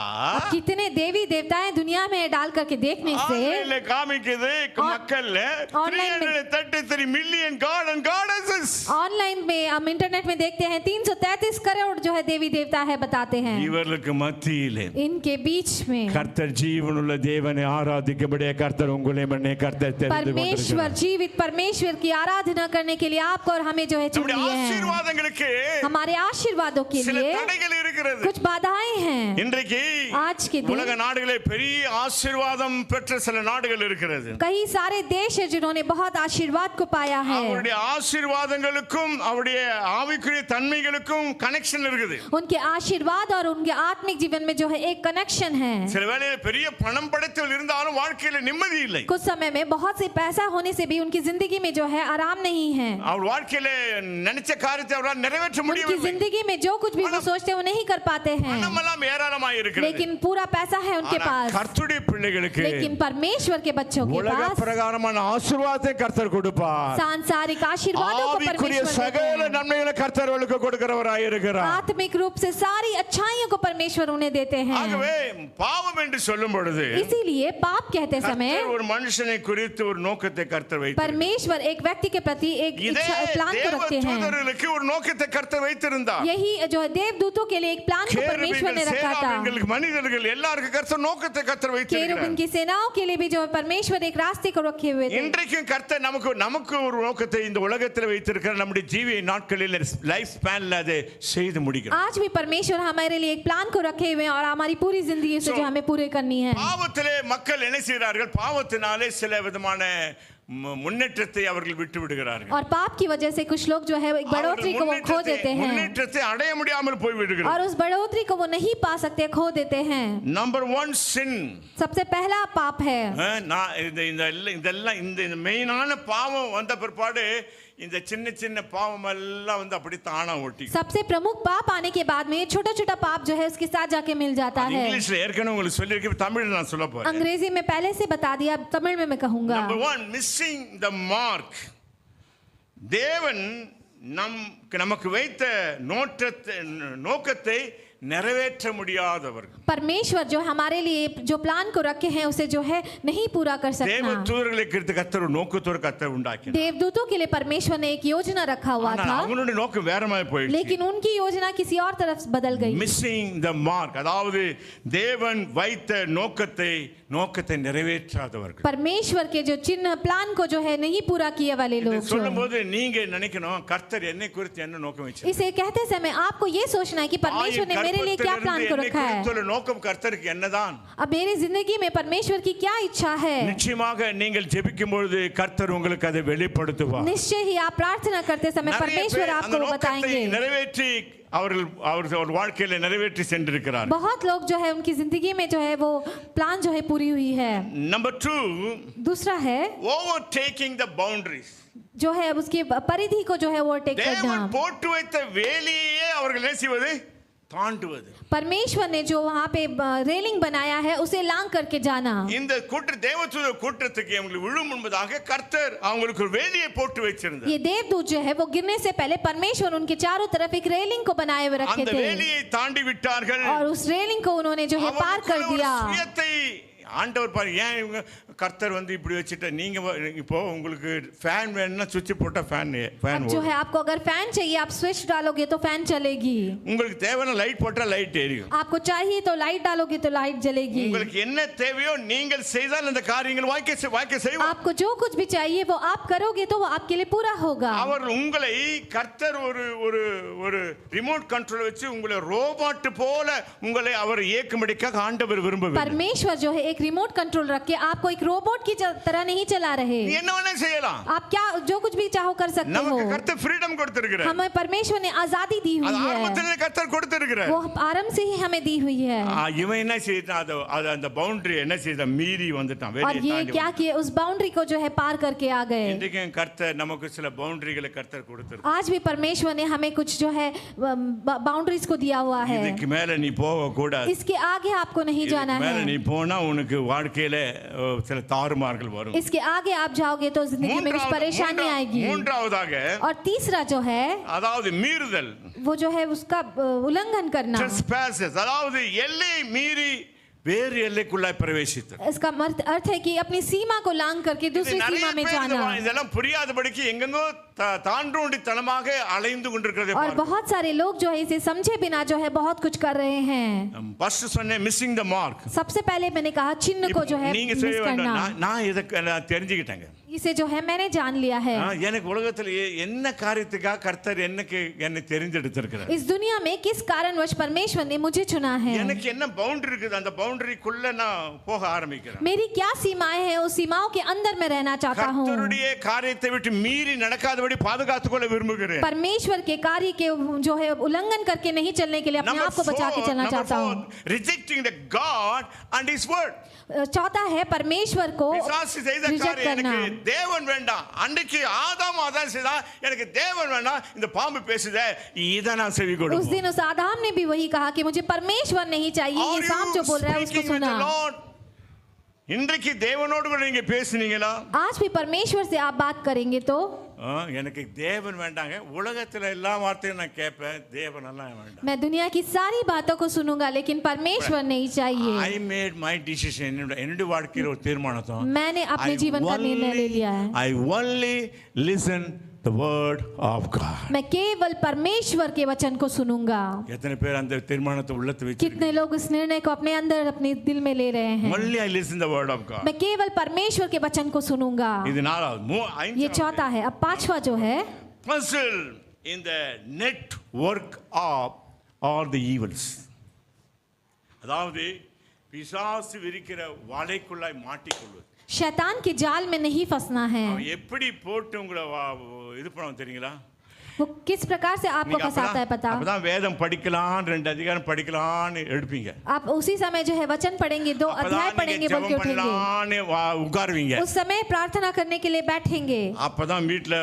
कितने देवी देवताएं दुनिया में डाल करके देखने से ஆன்லைன்ல காமிக்குது மக்கள் 333 million god and goddesses online में हम इंटरनेट में देखते हैं 333 करोड़ जो है देवी देवता है बताते हैं இவர்களுக்கு மத்தியிலே इनके बीच में கர்த்தர் ஜீவனுள்ள தேவனை ஆராதிக்கபடியே கர்த்தர் உங்களை மண்ணே கர்த்தர் தெரிந்து परमेश्वर जीवित परमेश्वर की आराधना करने के लिए आपको और हमें जो है चुन लिए हैं ஆசீர்வாதங்களுக்கு हमारे आशीर्वादों के சில लिए தடைகள் இருக்கிறது कुछ बाधाएं हैं இன்றைக்கு आज के दिन உலக நாடுகளே பெரிய ஆசீர்வாதம் பெற்ற சில நாடுகள் இருக்கிறது कई सारे देश हैं जिन्होंने बहुत आशीर्वाद को पाया है அவருடைய ஆசீர்வாதங்களுக்கும் அவருடைய ஆவிக்குரிய தன்மைகளுக்கும் கனெக்ஷன் இருக்குது उनके आशीर्वाद और उनके आत्मिक जीवन में जो है एक कनेक्शन है சில வேளையில பெரிய பணம் படைத்தவர்கள் இருந்தாலும் வாழ்க்கையில நிம்மதி இல்லை कुछ समय में बहुत से पैसा होने से भी उनकी जिंदगी में जो है आराम नहीं है அவர் வாழ்க்கையில நினைச்ச காரியத்தை அவரால் நிறைவேற்ற उनकी முடியவில்லை जिंदगी में जो कुछ भी वो सोचते हैं वो नहीं कर पाते हैं பணமெல்லாம் ஏராளமாய் இருக்கிறது लेकिन पूरा पैसा है उनके पास கர்த்தருடைய பிள்ளைகளுக்கு लेकिन परमेश्वर के बच्चों के உலக पास பிரகாரமான ஆசீர்வாதத்தை கர்த்தர் கொடுப்பார் सांसारिक आशीर्वादों को ஆவிக்குரிய परमेश्वर देते சகல हैं நன்மைகளை கர்த்தர் அவர்களுக்கு கொடுக்கிறவராய் இருக்கிறார் आत्मिक रूप से सारी अच्छाइयों को परमेश्वर उन्हें देते हैं ஆகவே பாவம் என்று சொல்லும் பொழுது इसीलिए पाप कहते समय கர்த்தர் ஒரு மனுஷனை குறித்து ஒரு நோக்கத்தை கர்த்தர் வைத்தார் परमेश्वर एक व्यक्ति के प्रति एक இதே प्लान को रखते हैं தேவதூதர்களுக்கு ஒரு நோக்கத்தை கர்த்தர் வைத்திருந்தார் यही जो है देवदूतों के लिए एक प्लान को परमेश्वर ने रखा था சேராபீன்களுக்கு மனிதர்கள் எல்லாருக்கும் கர்த்தர் நோக்கத்தை கர்த்தர் வைத்திருக்கிறார் केरूबिन की सेनाओं के लिए भी जो है परमेश्वर एक रास्ते को रखे हुए थे இன்றைக்கும் கர்த்தர் நமக்கு ஒரு நோக்கத்தை இந்த உலகத்தில் வைத்திருக்கிறார் நம்முடைய ஜீவிய நாட்களில் லைஃப் ஸ்பேன்ல அதை செய்து முடிக்கிறோம் आज भी परमेश्वर हमारे लिए एक प्लान को रखे हुए हैं और हमारी पूरी जिंदगी से जो हमें पूरे करनी है பாவத்திலே மக்கள் என்ன செய்கிறார்கள் பாவத்தினாலே சில விதமான முன்னேற்றத்தை அவர்கள் விட்டு விடுகிறார்கள் और पाप की वजह से कुछ लोग जो है एक बढ़ोतरी को वो खो देते हैं முன்னேற்றத்தை அடைய முடியாமல் போய் விடுகிறார்கள் और उस बढ़ोतरी को वो नहीं पा सकते खो देते हैं नंबर 1 சின் सबसे पहला पाप है இந்த மெயினான பாவம் வந்த பிற்பாடு இந்த சின்ன சின்ன பாவம் எல்லாம் வந்து அப்படி தானா ஓட்டி सबसे प्रमुख पाप आने के बाद में छोटा छोटा पाप जो है उसके साथ जाके मिल जाता है इंग्लिशல ஏற்கனவே உங்களுக்கு சொல்லிருக்கேன் தமிழ்ல நான் சொல்ல போறேன் अंग्रेजी में पहले से बता दिया अब तमिल में मैं कहूंगा नंबर 1 मिसिंग द मार्क தேவன் நமக்கு வைத்த நோக்கத்தை நிறைவேற்ற முடியாதவர்கள் परमेश्वर जो हमारे लिए जो प्लान को रखे हैं उसे जो है नहीं पूरा कर सकता தேவதூதர்களை குறித்து கர்த்தர் நோக்கத்தோடு கர்த்தர் உண்டாக்கினார் देवदूतों के लिए परमेश्वर ने एक योजना रखा हुआ था அவங்களுடைய நோக்கம் வேறமாய் போயிடுச்சு लेकिन उनकी योजना किसी और तरफ बदल गई மிஸ்ஸிங் த மார்க் அதாவது தேவன் வைத்த நோக்கத்தை நிறைவேற்றாதவர்கள் परमेश्वर के जो चिन्ह प्लान को जो है नहीं पूरा किए वाले लोग சொல்லும்போது நீங்க நினைக்கணும் கர்த்தர் என்னை குறித்து என்ன நோக்கம் வச்சிருக்கார் इसे कहते समय आपको ये सोचना है कि परमेश्वर ने मेरे मेरे लिए क्या प्लान को रखा है। குறித்துள்ள நோக்கம் கர்த்தருக்கு என்னதான்? अब मेरी जिंदगी में परमेश्वर की क्या इच्छा है। நிச்சயமாக நீங்கள் ஜெபிக்கும் பொழுது கர்த்தர் உங்களுக்கு அதை வெளிப்படுத்துவார்। निश्चय ही आप प्रार्थना करते समय परमेश्वर आपको वो बताएंगे। நிறைவேற்றி அவர்கள் வாழ்க்கையில நிறைவேற்றி சென்றிருக்கிறார்। बहुत लोग जो है उनकी जिंदगी में जो है वो प्लान जो है पूरी हुई है। नंबर 2 दूसरा है overtaking the boundaries, जो है उसकी परिधि को जो है ओवरटेक करना। தேவன் போட்டு வைத்த வேலியே அவர்கள் என்ன செய்வது? தாண்டுவது। परमेश्वर ने जो वहाँ पे रेलिंग बनाया है उसे लांग करके जाना। இந்த தேவதூத கூட்டத்துக்கு அவங்களுக்கு விழும் முன்பதாக கர்த்தர் அவங்களுக்கு ஒரு வேலியை போட்டு வச்சிருந்தார்। ये देवदूत जो है वो गिरने से पहले परमेश्वर उनके चारों तरफ एक रेलिंग को बनाए हुए रखे அந்த थे வேலியை தாண்டி விட்டார்கள் और उस रेलिंग को उन्होंने जो है पार कर दिया। ஆண்டவர் பாரு, ஏன் இவங்க கர்த்தர் வந்து இப்படி வச்சிட்ட, நீங்க இப்போ உங்களுக்கு ஃபேன் வேணும்னா சுவிட்ச் போட்டா ஃபேன் जो है आपको अगर फैन चाहिए आप स्विच डालोगे तो फैन चलेगी, உங்களுக்கு தேவையான லைட் போட்டா லைட் எரியும், आपको चाहिए तो लाइट डालोगे तो लाइट जलेगी। உங்களுக்கு என்ன தேவையோ நீங்கள் செய்தால் அந்த காரியங்கள் வாய்க்க செய்வார்। आपको जो कुछ भी चाहिए वो आप करोगे तो वो आपके लिए पूरा होगा। அவர் உங்களை கர்த்தர் ஒரு ரிமோட் கண்ட்ரோல் வச்சு உங்களை ரோபோட் போல உங்களை அவர் இயக்கும்படிக்காக ஆண்டவர் விரும்புகிறார்। परमेश्वर जो है एक रिमोट कंट्रोल रख के आपको एक रोबोट की तरह नहीं चला रहे। என்ன வேணா செய்யலாம், आप क्या जो कुछ भी चाहो कर सकते हो। நமக்கு கர்த்தர் ஃப்ரீடம் கொடுத்திருக்கிறார், हमें परमेश्वर ने आजादी दी हुई है, ஆரம்பத்திலே கர்த்தர் கொடுத்திருக்கிறார், वो आरंभ से ही हमें दी हुई है। இவன் என்ன செய்தான், அந்த பவுண்டரி என்ன செய்தான், மீறி வந்துட்டான், और வெளியே ये தாண்டி क्या किए, उस बाउंड्री को जो है पार करके आ गए। இன்றைக்கு கர்த்தர் நமக்கு சில பவுண்டரிகளை கர்த்தர் கொடுத்திருக்கிறார்। आज भी परमेश्वर ने हमें कुछ जो है बाउंड्रीज को दिया हुआ है, இதுக்கு மேல நீ போக கூடாது, इसके आगे आपको नहीं जाना மேல है, நீ போனா உனக்கு வாழ்க்கையில சில தாறுமாறுகள் வரும், इसके आगे आप जाओगे तो जिंदगी में कुछ परेशानी आएगी। மூன்றாவதாக और तीसरा जो है அதாவது மீறுதல், वो जो है उसका उल्लंघन करना, trespasses, அதாவது எல்லை மீறி வேறு எல்லைக்குள்ளாய் பிரவேசித்தல்। इसका अर्थ है कि अपनी सीमा को लांग करके दूसरी सीमा में जाना। இதெல்லாம் புரியாதபடிக்கு எங்கெங்கோ தாண்டோண்டித்தனமாக அலைந்து கொண்டிருக்கிறதை और बहुत सारे लोग जो है इसे समझे बिना जो है बहुत कुछ कर रहे हैं। फर्स्ट சொன்னே மிஸ்ஸிங் தி மார்க், सबसे पहले मैंने कहा चिन्ह को जो है நீங்க मिस करना। நான் இத தெரிஞ்சுக்கிட்டேங்க, इसे जो है मैंने जान लिया है। எனக்கு உலகத்தில் என்ன காரியத்துக்காக கர்த்தர் என்னை தெரிந்தெடுத்திருக்கிறார், इस दुनिया में किस कारणवश परमेश्वर ने मुझे चुना है, எனக்கு என்ன பவுண்டரி இருக்குது, அந்த பவுண்டரிக்குள்ள நான் போக ஆரம்பிக்கிறேன், मेरी क्या सीमाएं हैं, उस सीमाओं के अंदर मैं रहना चाहता हूँ। கர்த்தருடைய காரியத்தை விட்டு மீறி நடக்காதபடி பாதுகாத்துக்கொள்ள விரும்புகிறேன், परमेश्वर के कार्य के जो है उल्लंघन करके नहीं चलने के लिए अपने आप को बचा के चलना चाहता हूँ। Rejecting the God and his word, चौथा है परमेश्वर को பிசாசு செய்த காரியம், எனக்கு தேவன் வேண்டாம், அன்றைக்கு ஆதாம் அதான் செய்தா, எனக்கு தேவன் வேண்டாம், இந்த பாம்பு பேசுதே இத நான் செவி கொடுப்பேன்। उस दिन उस आदम ने भी वही कहा कि मुझे परमेश्वर नहीं चाहिए, ये सांप जो बोल रहा है उसको सुना। இன்றைக்கு தேவனோடு கூட நீங்க பேசுனீங்களா? आज भी परमेश्वर से आप बात करेंगे तो எனக்கு தேவன் வேண்டாங்க, உலகத்துல எல்லா வார்த்தையும் நான் கேட்பேன், தேவன் எல்லாம் வேண்டாம், मैं दुनिया की सारी बातों को सुनूंगा लेकिन परमेश्वर नहीं चाहिए। I made my decision, என்னுடைய வாழ்க்கையில ஒரு தீர்மானத்தை मैंने अपने जीवन का निर्णय ले लिया है। I only listen the word of God, मैं केवल परमेश्वर के वचन को सुनूंगा। எத்தனை பேர் அந்த தீர்மானத்தை உள்ளத்து வச்சு, कितने लोग इस निर्णय को अपने अंदर अपने दिल में ले रहे हैं। only I listen the word of God, मैं केवल परमेश्वर के वचन को सुनूंगा। இது நாலாவது, ये चौथा है। अब पांचवा जो है puzzle in the network of all the evils, அதாவது பிசாசு விரிக்கிற வலைக்குள்ளாய் மாட்டிக்கொள்வது, शैतान के जाल में नहीं फंसना है। எப்படி போட்டு உங்களை இது பண்ணுவோம் தெரியுங்களா? वो किस प्रकार से आपको फंसाता है पता? அப்பதான் வேதம் படிக்கலாம், 2 அதிகாரம் படிக்கலாம்னு எடுப்பீங்க, आप उसी समय जो है वचन पढ़ेंगे, 2 अध्याय पढ़ेंगे बोल के उठेंगे, உட்காருவீங்க, उस समय प्रार्थना करने के लिए बैठेंगे, அப்பதான் வீட்ல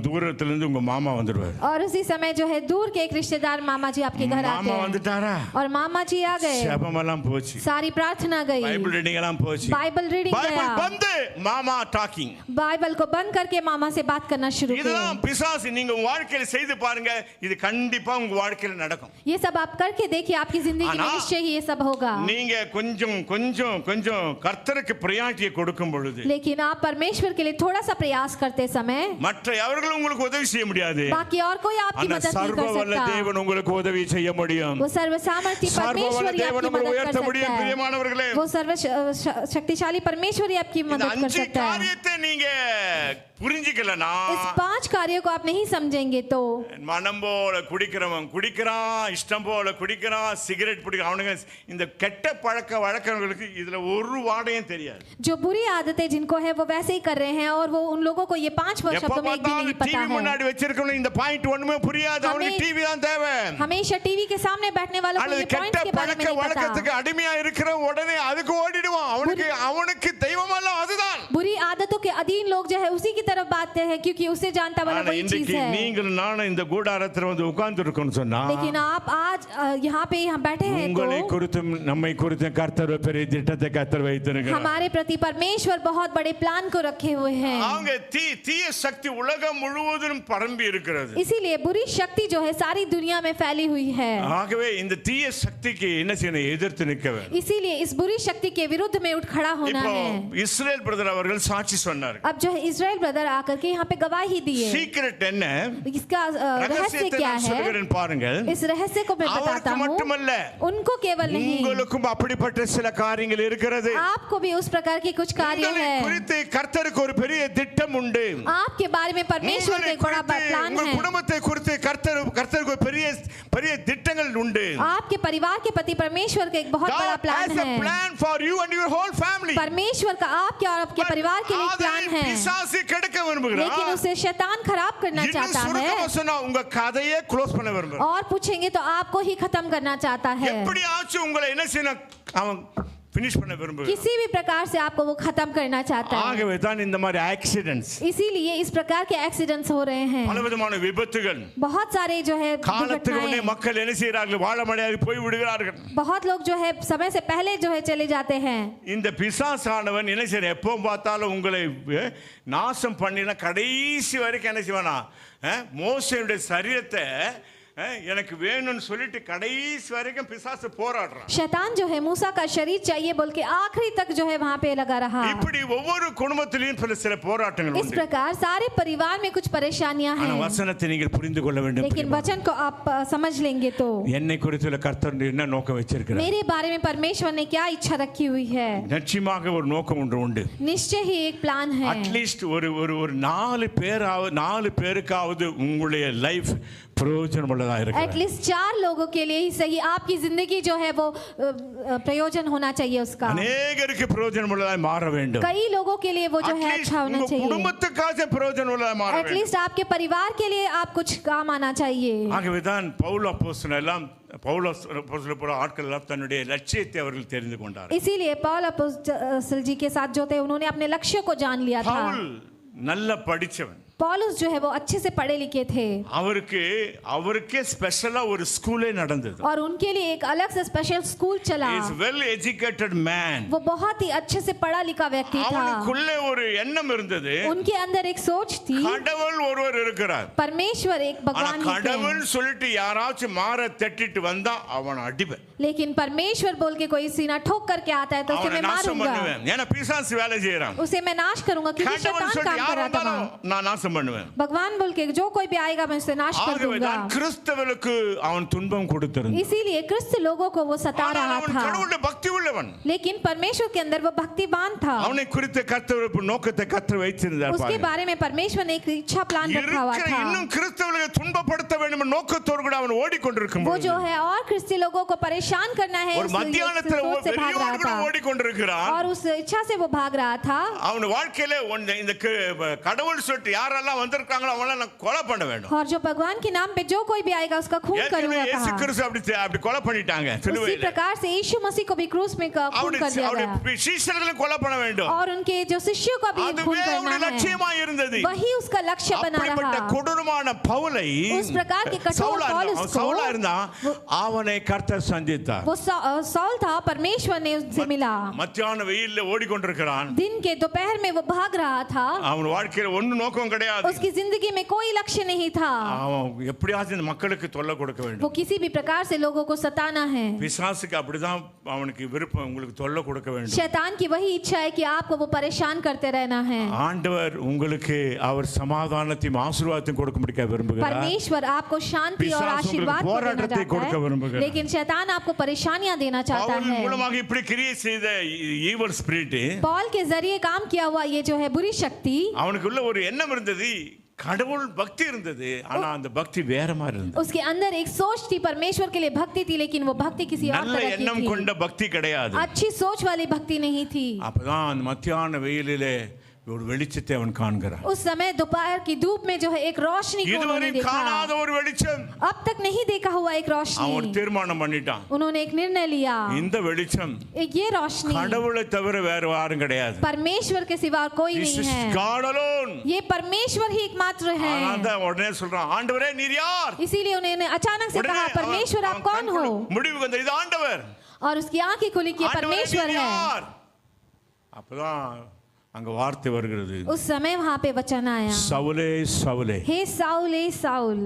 தூரத்துல இருந்து உங்க மாமா வந்துருவாரு, और उसी समय जो है दूर के एक रिश्तेदार मामा जी आपके घर आते மாமா हैं, வந்துட்டாரா, और मामा जी आ गए, ஜெபமெல்லாம் போச்சு, सारी प्रार्थना गई, பைபிள் ரீடிங் எல்லாம் போச்சு, बाइबल रीडिंग பைபிள் गया, बंद, மாமா டாக்கிங், बाइबल को बंद करके मामा से बात करना शुरू किया। இதெல்லாம் பிசாசு நீங்க உங்க வாழ்க்கையில செய்து பாருங்க, இது கண்டிப்பா உங்க வாழ்க்கையில நடக்கும்। ये सब आप करके देखिए, आपकी जिंदगी में निश्चय ही ये सब होगा। நீங்க கொஞ்சம் கொஞ்சம் கொஞ்சம் கர்த்தருக்கு பிரையாரிட்டியை கொடுக்கும் பொழுது, लेकिन आप परमेश्वर के लिए थोड़ा सा प्रयास करते समय மற்ற எவர்களும் உங்களுக்கு உதவி செய்ய முடியாது, बाकी और कोई आपकी அந்த मदद नहीं சர்வ कर வல்ல सकता। தேவன் உங்களுக்கு உதவி செய்ய முடியும், वो सर्वसामर्थी சர்வ परमेश्वर வல்ல ही தேவன் आपकी உங்களை मदद कर உயர்த்த सकता முடியும்। है। பிரியமானவர்களே, वो सर्व शक्तिशाली परमेश्वर ही आपकी இந்த मदद कर 5 सकता है। காரியத்தை நீங்க புரிஞ்சிக்கலனா इस 5 कार्यों को आप नहीं समझेंगे तो மனம் போல குடிக்கிறவன் குடிக்கிறான், இஷ்டம் போல குடிக்கிறான், சிகரெட் பிடிக்கிறான், அவனுங்க இந்த கெட்ட பழக்க வழக்கங்களுக்கு இதுல ஒரு வாடையும் தெரியாது. जो बुरी आदतें जिनको है वो वैसे ही कर रहे हैं और वो उन लोगों को ये 5 शब्दों में एक भी नहीं पता டிவி முன்னாடி है. வச்சிருக்கணும் இந்த பாயிண்ட் ஒண்ணுமே புரியாது, அவனுக்கு டிவி தான் தேவை. हमेशा टीवी के सामने बैठने वालों को ये पॉइंट्स के बारे में नहीं வழக்கத்துக்கு पता. அடிமையா இருக்கிற உடனே அதுக்கு ஓடிடுவான். அவனுக்கு தெய்வமெல்லாம் அதுதான். बुरी आदतों के अधीन लोग जो है उसी की तरफ भागते हैं क्योंकि उसे जानता वाला वही चीज है. நீங்கள் நானும் இந்த கூடாரத்துல வந்து உட்கார்ந்து இருக்கோம்னு சொன்னா, लेकिन आप आज यहाँ पे यहाँ बैठे हैं உங்களை तो குறித்தும் நம்மை குறித்தும் கர்த்தர் பெரிய திட்டத்தை கர்த்தர் வைத்திருக்கிறார். हमारे प्रति परमेश्वर बहुत बड़े प्लान को रखे हुए हैं. அவங்க தீய சக்தி உலகம் முழுவதும் பரம்பி இருக்கிறது. इसीलिए बुरी शक्ति जो है सारी दुनिया में फैली हुई है. ஆகவே இந்த தீய சக்திக்கு என்ன செய்யணும்? எதிர்த்து நிற்க வேண்டும். इसीलिए इस बुरी शक्ति के विरुद्ध में उठ खड़ा होना இப்போ है. இஸ்ரேல் பிரதர் அவர்கள் சாட்சி சொன்னார். अब जो है इजराइल ब्रदर आकर के यहाँ पे गवाही दिए. சீக்ரெட் என்ன? इसका रहस्य क्या है? சொல்கிறேன் பாருங்கள். इस रहस्य को मैं बताता हूँ. மட்டுமல்ல, उनको केवल नहीं, உங்களுக்கும் அப்படிப்பட்ட சில காரியங்கள் இருக்கிறது. आपको भी उस प्रकार की कुछ कार्य है. குறித்து கர்த்தருக்கு ஒரு பெரிய திட்டம் உண்டு. आपके बारे में परमेश्वर का एक बड़ा प्लान உங்கள் है. குடும்பத்தை குறித்து கர்த்தருக்கு ஒரு பெரிய பெரிய திட்டங்கள் உண்டு. आपके परिवार के प्रति परमेश्वर का एक बहुत बड़ा प्लान God has है. a plan for you and your whole family. परमेश्वर का आपके और आपके परिवार के लिए प्लान है. பிசாசு கெடுக்க விரும்புகிறான். लेकिन उसे शैतान खराब करना चाहता है. சொன்னா உங்க கதையை க்ளோஸ் பண்ண விரும்புறான். और पूछेंगे तो आपको ही खत्म करना चाहता है. எப்படி ஆச்சு உங்களை என்ன செய்யணும்? அவன் फिनिश பண்ண விரும்புகிறான். किसी भी प्रकार से आपको वो खत्म करना चाहता है. ஆகவே தான் இந்த மாதிரி ஆக்சிடென்ட்ஸ், इसीलिए इस प्रकार के एक्सीडेंट्स हो रहे हैं. பலவிதமான விபத்துகள், बहुत सारे जो है காலத்துக்கு முன்னே दुर्घटनाएं. மக்கள் என்ன செய்றார்கள்? வாழ முடியாது போய் விடுகிறார்கள். बहुत लोग जो है समय से पहले जो है चले जाते हैं. இந்த பிசாசானவன் என்ன செய்யறான்? எப்போ பார்த்தாலும் உங்களை நாசம் பண்ணினா கடைசி வரைக்கும் என்ன செய்வானா? மோசேயுடைய சரீரத்தை எனக்கு வேணும்னு சொல்லிட்டு கடைசி வரைக்கும் பிசாசு போராடுறான். शैतान जो है मूसा का शरीर चाहिए बोल के आखिरी तक जो है वहां पे लगा रहा. இப்படி ஒவ்வொரு குடும்பத்திலும் சில போராட்டங்கள் इस உண்டு. प्रकार सारे परिवार में कुछ परेशानियां ஆனா हैं. வசனத்தை நீங்கள் புரிந்து கொள்ள வேண்டும். लेकिन वचन को आप समझ लेंगे तो என்னை குறித்துள்ள கர்த்தர் என்ன நோக்கம் வச்சிருக்கிறார்? मेरे बारे में परमेश्वर ने क्या इच्छा रखी हुई है? நிச்சயமாக ஒரு நோக்கம் ஒன்று உண்டு. निश्चय ही एक प्लान है. அட்லீஸ்ட் ஒரு 4 பேருக்காவது உங்களுடைய லைஃப் பிரயோஜனமுள்ளதா இருக்கும். एटलीस्ट 4 लोगों के लिए ही सही आपकी जिंदगी जो है वो प्रयोजन होना चाहिए उसका. अनेகருக்கு பிரயோஜனமுள்ளதாய் மாற வேண்டும். कई लोगों के लिए वो जो है अच्छा होना चाहिए. குடும்பத்துக்காக பிரயோஜனமுள்ளதாய் மாற வேண்டும். एटलीस्ट आपके परिवार के लिए आप कुछ काम आना चाहिए. ஆகவே தான் பவுல் அப்போஸ்தலன் எல்லாம் ஆட்கள் எல்லாம் தன்னுடைய லட்சியத்தை அவர்கள் தெரிந்து கொண்டார். इसीलिए पौल अपोस्टल जी के साथ जो थे उन्होंने अपने लक्ष्य को जान लिया था. பவுல் நல்ல படிச்சவன். पौलुस जो है वो अच्छे से पढ़े लिखे थे. அவருக்கே ஸ்பெஷலா ஒரு ஸ்கூலே நடந்தது. और उनके लिए एक अलग से स्पेशल स्कूल चला. He is well educated man. वो बहुत ही अच्छे से पढ़ा लिखा व्यक्ति था. அவனுக்குள்ளே ஒரு எண்ணம் இருந்தது. उनके अंदर एक सोच थी. கடவுள் ஒருவர் இருக்கிறார். परमेश्वर एक भगवान है. கடவுள் சொல்லிட்டு யாராச்சும் மாற தட்டிட்டு வந்தா அவன் அடிப்பேன். लेकिन परमेश्वर बोल के कोई सीना ठोक करके आता है तो उसे मैं मारूंगा. ஏன்னா பிசாசு வேலை செய்றான். उसे मैं नाश करूंगा क्योंकि शैतान काम कर रहा था. நான் நாசம் பண்ணுவேன். भगवान बोल के जो कोई भी आएगा मैं उसे नाश कर दूंगा. கிறிஸ்தவருக்கு அவன் துன்பம் கொடுத்திருந்தான். इसीलिए क्रिस्त लोगों को वो सता रहा था. கடவுளுடைய பக்தி உள்ளவன். लेकिन परमेश्वर के अंदर वो भक्तिवान था. அவனை குறித்து கர்த்தர் நோக்கத்தை கர்த்தர் வைத்திருந்தார். उसके बारे में परमेश्वर ने एक इच्छा प्लान रखा हुआ था. இன்னும் கிறிஸ்தவர்களை துன்பப்படுத்த வேண்டும் என்ற நோக்கத்தோடு கூட அவன் ஓடிக்கொண்டிருக்கும் वो जो है और क्रिस्ती लोगों को परेशान करना है ஒரு மத்தியானத்துல வெறியோடு கூட ஓடிக்கொண்டிருக்கிறான். और उस इच्छा से वो भाग रहा था. அவன் வாழ்க்கையில இந்த கடவுள் சொல்லிட்டு யாரெல்லாம் வந்திருக்காங்களோ அவங்கள நான் கொலை பண்ண வேண்டும். और जो भगवान के नाम पे जो कोई भी आएगा उसका खून करूंगा कहा. இயேசு கிறிஸ்து அப்படி கொலை பண்ணிட்டாங்க சிலுவையில. उसी प्रकार से यीशु मसीह को भी क्रूस में खून कर दिया गया. சீஷர்களை கொலை பண்ண வேண்டும். और उनके जो शिष्यों को भी खून करना है. லட்சியமா இருந்தது. वही उसका लक्ष्य बना रहा. அப்படிப்பட்ட கொடூரமான பவுலை उस प्रकार के कठोर पौलुस को சவுலா இருந்தா அவனை கர்த்தர் சந்தித்தார். वो सौल था परमेश्वर ने उससे मिला. மத்தியான வெயில்ல ஓடிக்கொண்டிருக்கிறான். दिन के दोपहर में वो भाग रहा था. அவன் வாழ்க்கையில ஒண்ணும் நோக்கம் கிடையாது. उसकी जिंदगी में कोई लक्ष्य नहीं था. அவன் எப்படியாவது இந்த மக்களுக்கு தொல்லை கொடுக்க வேண்டும். वो किसी भी प्रकार से लोगों को सताना है. பிசாசுக்கு அப்படிதான் அவனுக்கு விருப்பம் உங்களுக்கு தொல்லை கொடுக்க வேண்டும். शैतान की वही इच्छा है कि आपको वो परेशान करते रहना है. ஆண்டவர் உங்களுக்கு அவர் சமாதானத்தையும் ஆசீர்வாதத்தையும் கொடுக்க விரும்புகிறார். परमेश्वर आपको शांति और आशीर्वाद देना चाहता है, लेकिन शैतान आपको परेशानियां देना चाहता है. பவுல் மூலமாக இப்படி கிரியை செய்த ஈவல் ஸ்பிரிட், पॉल के जरिए काम किया हुआ ये जो है बुरी शक्ति, அவனுக்குள்ள ஒரு எண்ணம் இருந்தது, கடவுள் பக்தி இருந்தது, ஆனா அந்த பக்தி வேற மாதிரி இருந்தது. उसके अंदर एक सोच थी, परमेश्वर के लिए भक्ति थी, लेकिन वो भक्ति किसी और तरह की थी. நல்ல எண்ணம் கொண்ட பக்தி கிடையாது. अच्छी सोच वाली भक्ति नहीं थी. அப்பதான் மத்தியான வெயிலிலே ஒரு வெளிச்சத்தை அவன் காண்கிறான். उस समय दोपहर की धूप में जो है एक रोशनी को उन्होंने देखा. காணாத ஒரு வெளிச்சம், अब तक नहीं देखा हुआ एक रोशनी. அவன் தீர்மானம் பண்ணிட்டான். उन्होंने एक निर्णय लिया, இந்த வெளிச்சம் ये रोशनी கடவுளை தவிர வேற யாரும் கிடையாது. परमेश्वर के सिवा कोई नहीं है. God alone. ये परमेश्वर ही एकमात्र है. அதான் உடனே சொல்றான், ஆண்டவரே நீர் யார்? इसीलिए उन्होंने अचानक से कहा, परमेश्वर आप कौन हो? முடிவுக்கு வந்த இது ஆண்டவர். और उसकी आंखें खुली कि परमेश्वर है. அப்பதான் அங்க வார்த்தை வருகிறது. उस समय वहां पे वचन आया, சவுலே சவுலே, हे साउल हे साउल,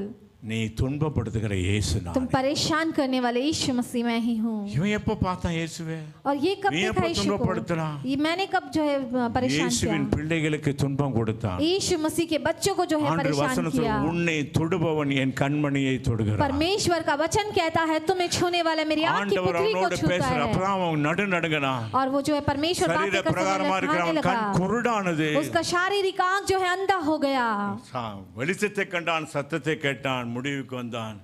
நீ துன்பப்படுத்துகிற இயேசு நான். तुम परेशान करने वाले यीशु मसीह मैं ही हूँ. இவன் எப்ப பார்த்தான் இயேசுவே? और ये कब நீ देखा எப்ப यीशु को? துன்பப்படுத்தலாம்? ये मैंने कब जो है परेशान இயேசுவின் किया? பிள்ளைகளுக்கு துன்பம் கொடுத்தான். यीशु मसीह के बच्चों को जो है ஆண்டவர் परेशान வசனத்தில் किया. உன்னை தொடுபவன் என் கண்மணியை தொடுகிறான். परमेश्वर का वचन कहता है, तुम्हें छूने वाला मेरी आँख की ஆண்டவர் पुतली को அவனோட छूता பேசுற है. அப்பதான் அவன் நடுநடுங்கனான். और वो जो है परमेश्वर बातें சரீர करते பிரகாரமா இருக்கிற हुए அவன் लगा. கண் குருடானது. उसका शारीरिक आँख जो है अंधा हो गया. வெளிச்சத்தை கண்டான், சத்தத்தை கேட்டான், முடிவுக்கு வந்தான்,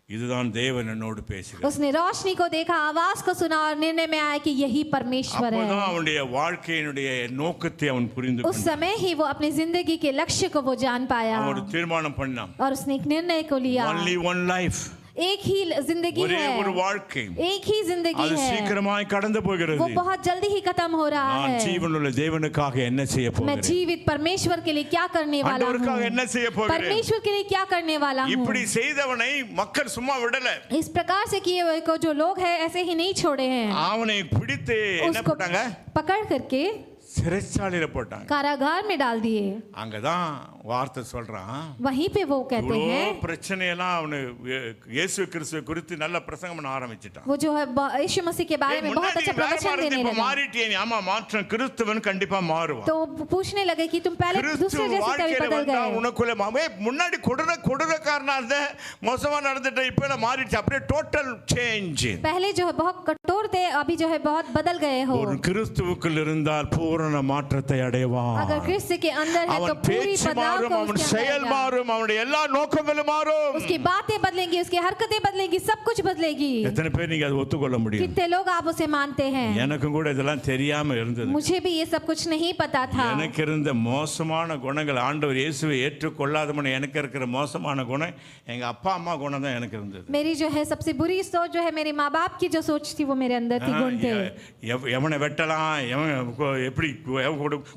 இதுதான் தேவன் என்னோடு பேசுகிறார். उसने रोशनी को देखा, आवाज को सुना और निर्णय में आया कि यही परमेश्वर है. அப்பதான் அவனுடைய வாழ்க்கையினுடைய நோக்கத்தை அவன் புரிந்து उस समय ही वो अपनी जिंदगी के लक्ष्य को वो जान पाया. அவன் தீர்மானம் பண்ணான். और उसने एक निर्णय को लिया. only one life, एक ही जिंदगी ஒரே है, ஒரு வாழ்க்கை, एक ही जिंदगी அது है, சீக்கிரமாய் கடந்து போகிறது. वो बहुत जल्दी ही खत्म हो रहा நான் है. ஜீவனுள்ள தேவனுக்காக என்ன செய்ய मैं போகிறேன்? जीवित परमेश्वर के लिए क्या करने वाला ஆண்டவருக்காக हूँ? என்ன செய்ய போகிறேன்? परमेश्वर के लिए क्या करने वाला हूँ? இப்படி செய்தவனை மக்கள் சும்மா விடல. इस प्रकार से किए हुए को जो लोग हैं ऐसे ही नहीं छोड़े हैं. அவனை பிடித்து என்ன उसको பண்ணாங்க? पकड़ करके சிறைச்சாலையில போட்டாங்க. कारागार में डाल दिए. அங்கதான் வார்த்தை சொல்றான், वहीं पे वो कहते हैं, பிரச்சனை எல்லாம் அவனு இயேசு கிறிஸ்துவை குறித்து நல்ல பிரசங்கம் பண்ண ஆரம்பிச்சிட்டான். वो जो है यीशु मसीह के बारे में बहुत अच्छा प्रवचन देने लगा. மாறிட்டே நீ ஆமா மாற்றம் கிறிஸ்துவன் கண்டிப்பா மாறுவான். तो पूछने लगे कि तुम पहले दूसरे जैसे कभी बदल गए. உனக்குள்ள முன்னாடி கொடூரக்காரனா இருந்த மோசமா நடந்துட்ட இப்ப எல்லாம் மாறிடுச்சு. அப்படியே டோட்டல் சேஞ்ச். पहले जो है बहुत कठोर थे, अभी जो है बहुत बदल गए हो. ஒரு கிறிஸ்துவுக்குள் இருந்தால் பூரண மாற்றத்தை அடைவான். अगर क्रिस्त के अंदर है तो पूरी बदलाव को அவன் செயல் மாறும், அவனுடைய எல்லா நோக்கங்களும் மாறும். उसकी बातें बदलेंगी, उसकी हरकतें बदलेंगी, सब कुछ बदलेगी. எத்தனை பேர் நீங்க அதை ஒத்துக்கொள்ள முடியும்? कितने लोग आप उसे मानते हैं? எனக்கும் கூட இதெல்லாம் தெரியாம இருந்தது. मुझे भी ये सब कुछ नहीं पता था. எனக்கு இருந்த மோசமான குணங்கள், ஆண்டவர் இயேசுவை ஏற்றுக்கொள்ளாதவன எனக்கு இருக்கிற மோசமான குணம் எங்க அப்பா அம்மா குணம் தான் எனக்கு இருந்தது. मेरी जो है सबसे बुरी सोच जो है मेरे माँ बाप की जो सोच थी वो मेरे अंदर थी, गुण थे. எவனை வெட்டலாம், எவன் எப்படி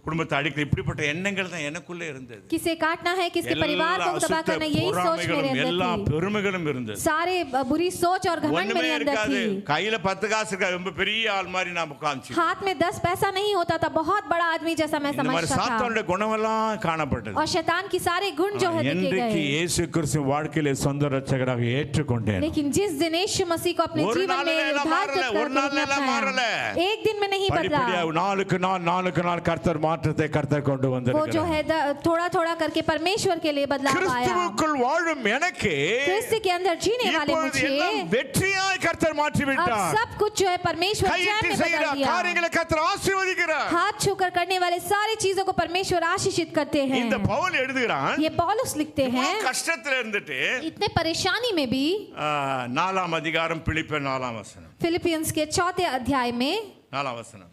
குடும்பத்தை அடிக்கிற, இப்படிப்பட்ட எண்ணங்கள் தான் எனக்குள்ள இருந்தது. किसे काटना है, किसके परिवार को तबाह करना, यही सोच मेरे अंदर எல்லா थी. பெருமைகளும் இருந்தது. सारे बुरी सोच और घमंड ஒண்ணுமே मेरे अंदर இருக்காது. थी. கையில 10 காசு இருக்கா, ரொம்ப பெரிய ஆள் மாதிரி நான் உட்கார்ந்து. हाथ में 10 पैसा नहीं होता था, बहुत बड़ा आदमी जैसा मैं இந்த மாதிரி समझता था. சாத்தானுடைய குணமெல்லாம் காணப்பட்டது. और शैतान की सारे गुण जो है देखे இன்றைக்கு गए. இயேசு கிறிஸ்து வாழ்க்கையிலே சொந்த ரட்சகராக ஏற்றுக்கொண்டேன். लेकिन जिस दिन यीशु मसीह को अपने ஒரு जीवन में நாள்ல எல்லாம் उद्धारकर्ता மாறல, ஒரு के रूप में நாள்ல எல்லாம் अपनाया, மாறல. एक दिन में नहीं बदला. படிப்படியா நாளுக்கு நாள் கர்த்தர் மாற்றத்தை கர்த்தர் கொண்டு वो जो வந்திருக்கிறார். है थोड़ा थोड़ा करके परमेश्वर के लिए बदलाव आया. கிறிஸ்துவுக்குள் வாழும் எனக்கு क्रिस्त के अंदर जीने वाले இப்பொழுது मुझे எல்லாம் வெற்றியாய் கர்த்தர் மாற்றி अब விட்டார். सब कुछ जो है परमेश्वर जय கையிட்டு में செய்கிற बदल दिया. காரியங்களை கர்த்தர் ஆசீர்வதிக்கிறார். हाथ छूकर करने वाले सारी चीजों को परमेश्वर आशीषित करते हैं. இந்த பவுல் எழுதுகிறான், ये पौलुस लिखते हैं, கஷ்டத்துல இருந்துட்டு इतने परेशानी में भी 4ஆம் அதிகாரம் பிலிப்பியர் 4ஆம் வசனம், फिलिपियंस के 4 अध्याय में 4ஆம் வசனம்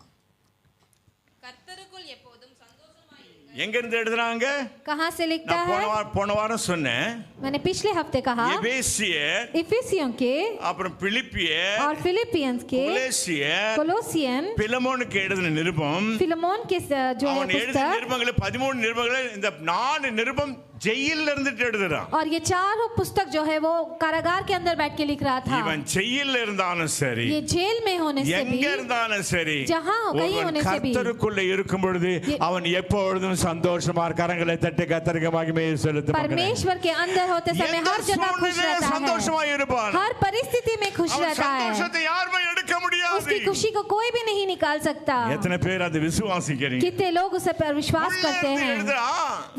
கர்த்தருக்குள் எப்போதும் சந்தோஷமாயிருங்கள். எங்க இருந்து எழுதுறாங்க? कहाँ से लिखता நான் है? போன வாரம் சொன்னேன், मैंने पिछले हफ्ते कहा எபேசியர், इफिसियों के அப்புறம் பிலிப்பியர், और फिलिपियंस के, கொலோசியர், कोलोसियन, பிலமோனுக்கு எழுதின நிருபம், फिलेमोन के जो है அவன் எழுதின पुस्तक, நிருபங்கள் 13 நிருபங்கள், இந்த 4 நிருபம் ஜெயில்ல இருந்துட்டு எழுதுறான். और ये चारों पुस्तक जो है वो कारागार के अंदर बैठ के लिख रहा था. இவன் ஜெயில்ல இருந்தாலும் சரி, ये जेल में होने से भी, எங்க இருந்தாலும் சரி, जहां कहीं ஒருவன் होने से भी, கர்த்தருக்குள்ள இருக்கும் பொழுது அவன் எப்பொழுதும் சந்தோஷமா கரங்களை தட்டி கர்த்தருக்கு மகிமையை செலுத்துவான். परमेश्वर के अंदर होते समय हर जगह खुश रहता है, சந்தோஷமா இருப்பான். हर परिस्थिति में खुश रहता है. சந்தோஷத்தை யாருமே எடுக்க முடியாது. उसकी खुशी को कोई भी नहीं निकाल सकता. எத்தனை பேர் அது விசுவாசிக்கிறீங்க? कितने लोग उसे पर विश्वास करते हैं.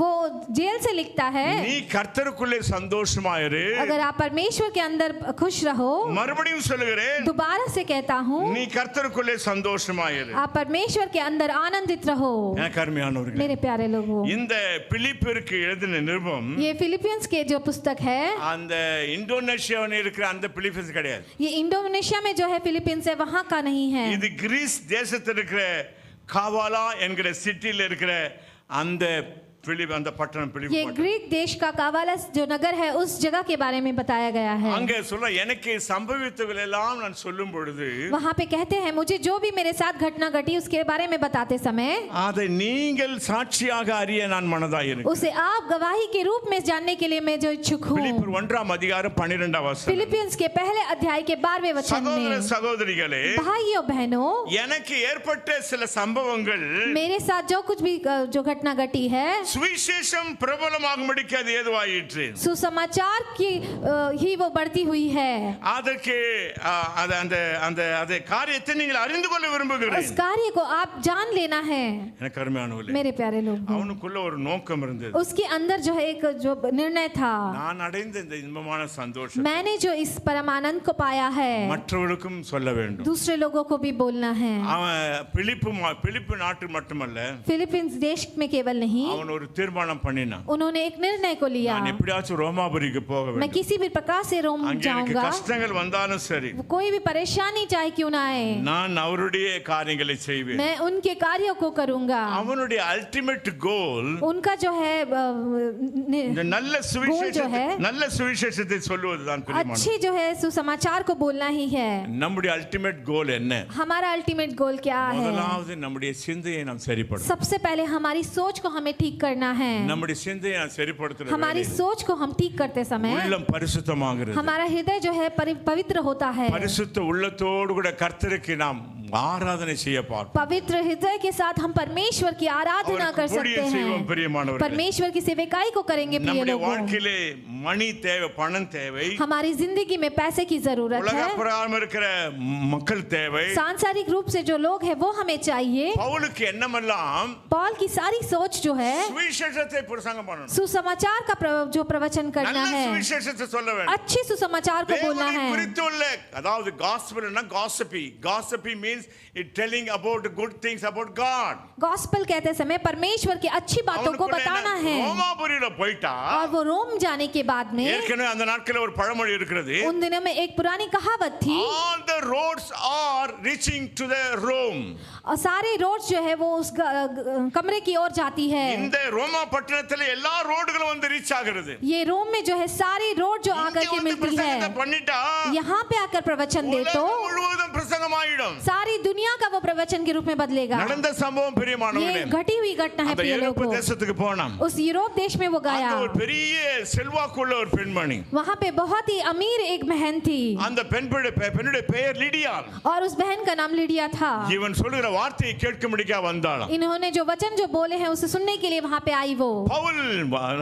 वो जेल से लिखता है, நீ கர்த்தருக்குள்ளே சந்தோஷமா இரு. अगर आप परमेश्वर के अंदर खुश रहो, மறுபடியும் சொல்லுகிறேன், दोबारा से कहता हूँ, நீ கர்த்தருக்குள்ளே சந்தோஷமா இரு. आप परमेश्वर के अंदर आनंदित रहो. எனக்கு அருமையானவர்களே, मेरे प्यारे लोगों, இந்த பிலிப்பியருக்கு எழுதின நிருபம் ये फिलिपियंस के जो पुस्तक है, அந்த இந்தோனேஷியாவில் இருக்கிற அந்த பிலிப்பியன்ஸ் கிடையாது. ये इंडोनेशिया में जो है फिलिपींस है, वहाँ का नहीं है. இது கிரீஸ் தேசத்தில் இருக்கிற காவாலா என்கிற சிட்டியில் இருக்கிற அந்த அந்த பட்டணம் ये பிலிப்பி. ग्रीक देश का कावालस जो नगर है, उस जगह के बारे में बताया गया है. அங்கே சொல்ல எனக்கு சம்பவித்தவைகள் எல்லாம் நான் சொல்லும் பொழுது वहाँ पे कहते हैं, मुझे जो भी मेरे साथ घटना घटी उसके बारे में बताते समय அதை நீங்கள் சாட்சியாக அறிய நான் மனதாய் இருக்கிறேன். उसे आप गवाही के रूप में जानने के लिए मैं जो इच्छुक हूँ. பிலிப்பியர் 1 அதிகாரம் 12 வசனம். फिलिपियंस के पहले अध्याय के 12वें वचन சகோதர में, சகோதரிகளே, भाइयों बहनों, எனக்கு ஏற்பட்ட சில சம்பவங்கள் मेरे साथ जो कुछ भी जो घटना घटी है, சுவிசேஷம் பிரபலமாகும்படிக்கு அது ஏதுவாயிற்று. सुसमाचार की ही वो बढ़ती हुई है. அதற்கு அந்த அந்த அந்த காரியத்தை நீங்கள் அறிந்து கொள்ள उस விரும்புகிறேன். कार्य को आप जान लेना है. எனக்கு அருமையானவர்களே, मेरे प्यारे लोग, அவனுக்குள்ள ஒரு நோக்கம் இருந்தது. उसके अंदर जो है एक जो निर्णय था, நான் அடைந்த இந்த இன்பமான சந்தோஷம் मैंने जो इस परमानंद को पाया है, மற்றவர்களுக்கும் சொல்ல வேண்டும். दूसरे लोगों को भी बोलना है. அவன் பிலிப்பு நாட்டு மட்டுமல்ல, फिलिपींस देश में केवल नहीं, அவன் ஒரு தீர்மானம் பண்ணினான். उन्होंने एक निर्णय को लिया, நான் எப்படியாச்சும் ரோமாபுரிக்கு போக मैं வேண்டும். किसी भी प्रकार से रोम அங்கே எனக்கு जाऊंगा, கஷ்டங்கள் வந்தாலும் சரி, कोई भी परेशानी चाहे क्यों ना आए, நான் அவருடைய காரியங்களை செய்வேன். मैं उनके कार्यों को करूंगा. அவனுடைய அல்டிமேட் கோல் उनका जो है இந்த நல்ல சுவிசேஷத்தை சொல்லுவதுதான். अच्छी जो है सुसमाचार को बोलना ही है. நம்முடைய அல்டிமேட் கோல் என்ன? हमारा अल्टीमेट गोल क्या है? முதலாவது நம்முடைய சிந்தையை நாம் சரிப்படுத்தணும். सबसे पहले हमारी सोच को हमें ठीक करना है. நம்முடைய சிந்தையை நாம் சரிப்படுத்துற हमारी सोच को हम ठीक करते समय உள்ளம் பரிசுத்தமாகிறது. हमारा हृदय जो है पवित्र होता है. பரிசுத்த உள்ளத்தோடு கூட கர்த்தருக்கு நாம் ஆராதனை செய்ய பார்ப்போம். पवित्र हृदय के साथ हम परमेश्वर की आराधना कर सकते हैं. परमेश्वर की सेवकाई को करेंगे. प्रिय लोगों, வாழ்க்கையிலே மணி தேவை, பணம் தேவை. हमारी जिंदगी में पैसे की जरूरत है. உலக பிரகாரம் இருக்கிற மக்கள் தேவை. सांसारिक रूप से जो लोग हैं वो हमें चाहिए. பவுலுக்கு என்னமெல்லாம், पौल की सारी सोच जो है சுவிசேஷத்தை பிரசங்கம் பண்ணணும். सुसमाचार का जो प्रवचन करना நல்ல है, சுவிசேஷத்தை சொல்ல வேண்டும். अच्छी सुसमाचार को बोलना தேவனை है. குறித்துள்ள, அதாவது gospel னா gossipy means it telling about good things about God. Gospel कहते समय परमेश्वर की अच्छी बातों को बताना है. ரோமாபுரியில போய்ட்டா, और वो रोम जाने के बाद में, ஏற்கனவே அந்த நாட்களில் ஒரு பழமொழி இருக்கிறது. उन दिनों में एक पुरानी कहावत थी, all the roads are reaching to the Rome. और सारे रोड्स जो है वो उस कमरे की ओर जाती है. இந்த ரோமா பட்டணத்துல எல்லா ரோடுகளும் வந்து ரீச் ஆகிறது. ये रोम में जो है सारी रोड जो आकर के मिलती है, பண்ணிட்டா यहाँ पे आकर प्रवचन दे तो முழுவதும் பிரசங்கமாயிடும். सारी दुनिया का वो प्रवचन के रूप में बदलेगा. நடந்த சம்பவம் பிரியமானவர்களே, ये घटी हुई घटना है. प्रिय யூரோப் लोगों, தேசத்துக்கு போனான். उस यूरोप देश में वो गया. அங்க ஒரு பெரிய செல்வாக்குள்ள ஒரு பெண்மணி, वहाँ पे बहुत ही अमीर एक बहन थी, அந்த பெண்ணுடைய பெயர் லிடியா. और उस बहन का नाम लिडिया था. இவன் சொல்லுகிற வார்த்தையை கேட்கும்படிக்கா வந்தாளாம். इन्होंने जो वचन जो बोले हैं उसे सुनने के लिए वहाँ पे आई वो. பவுல்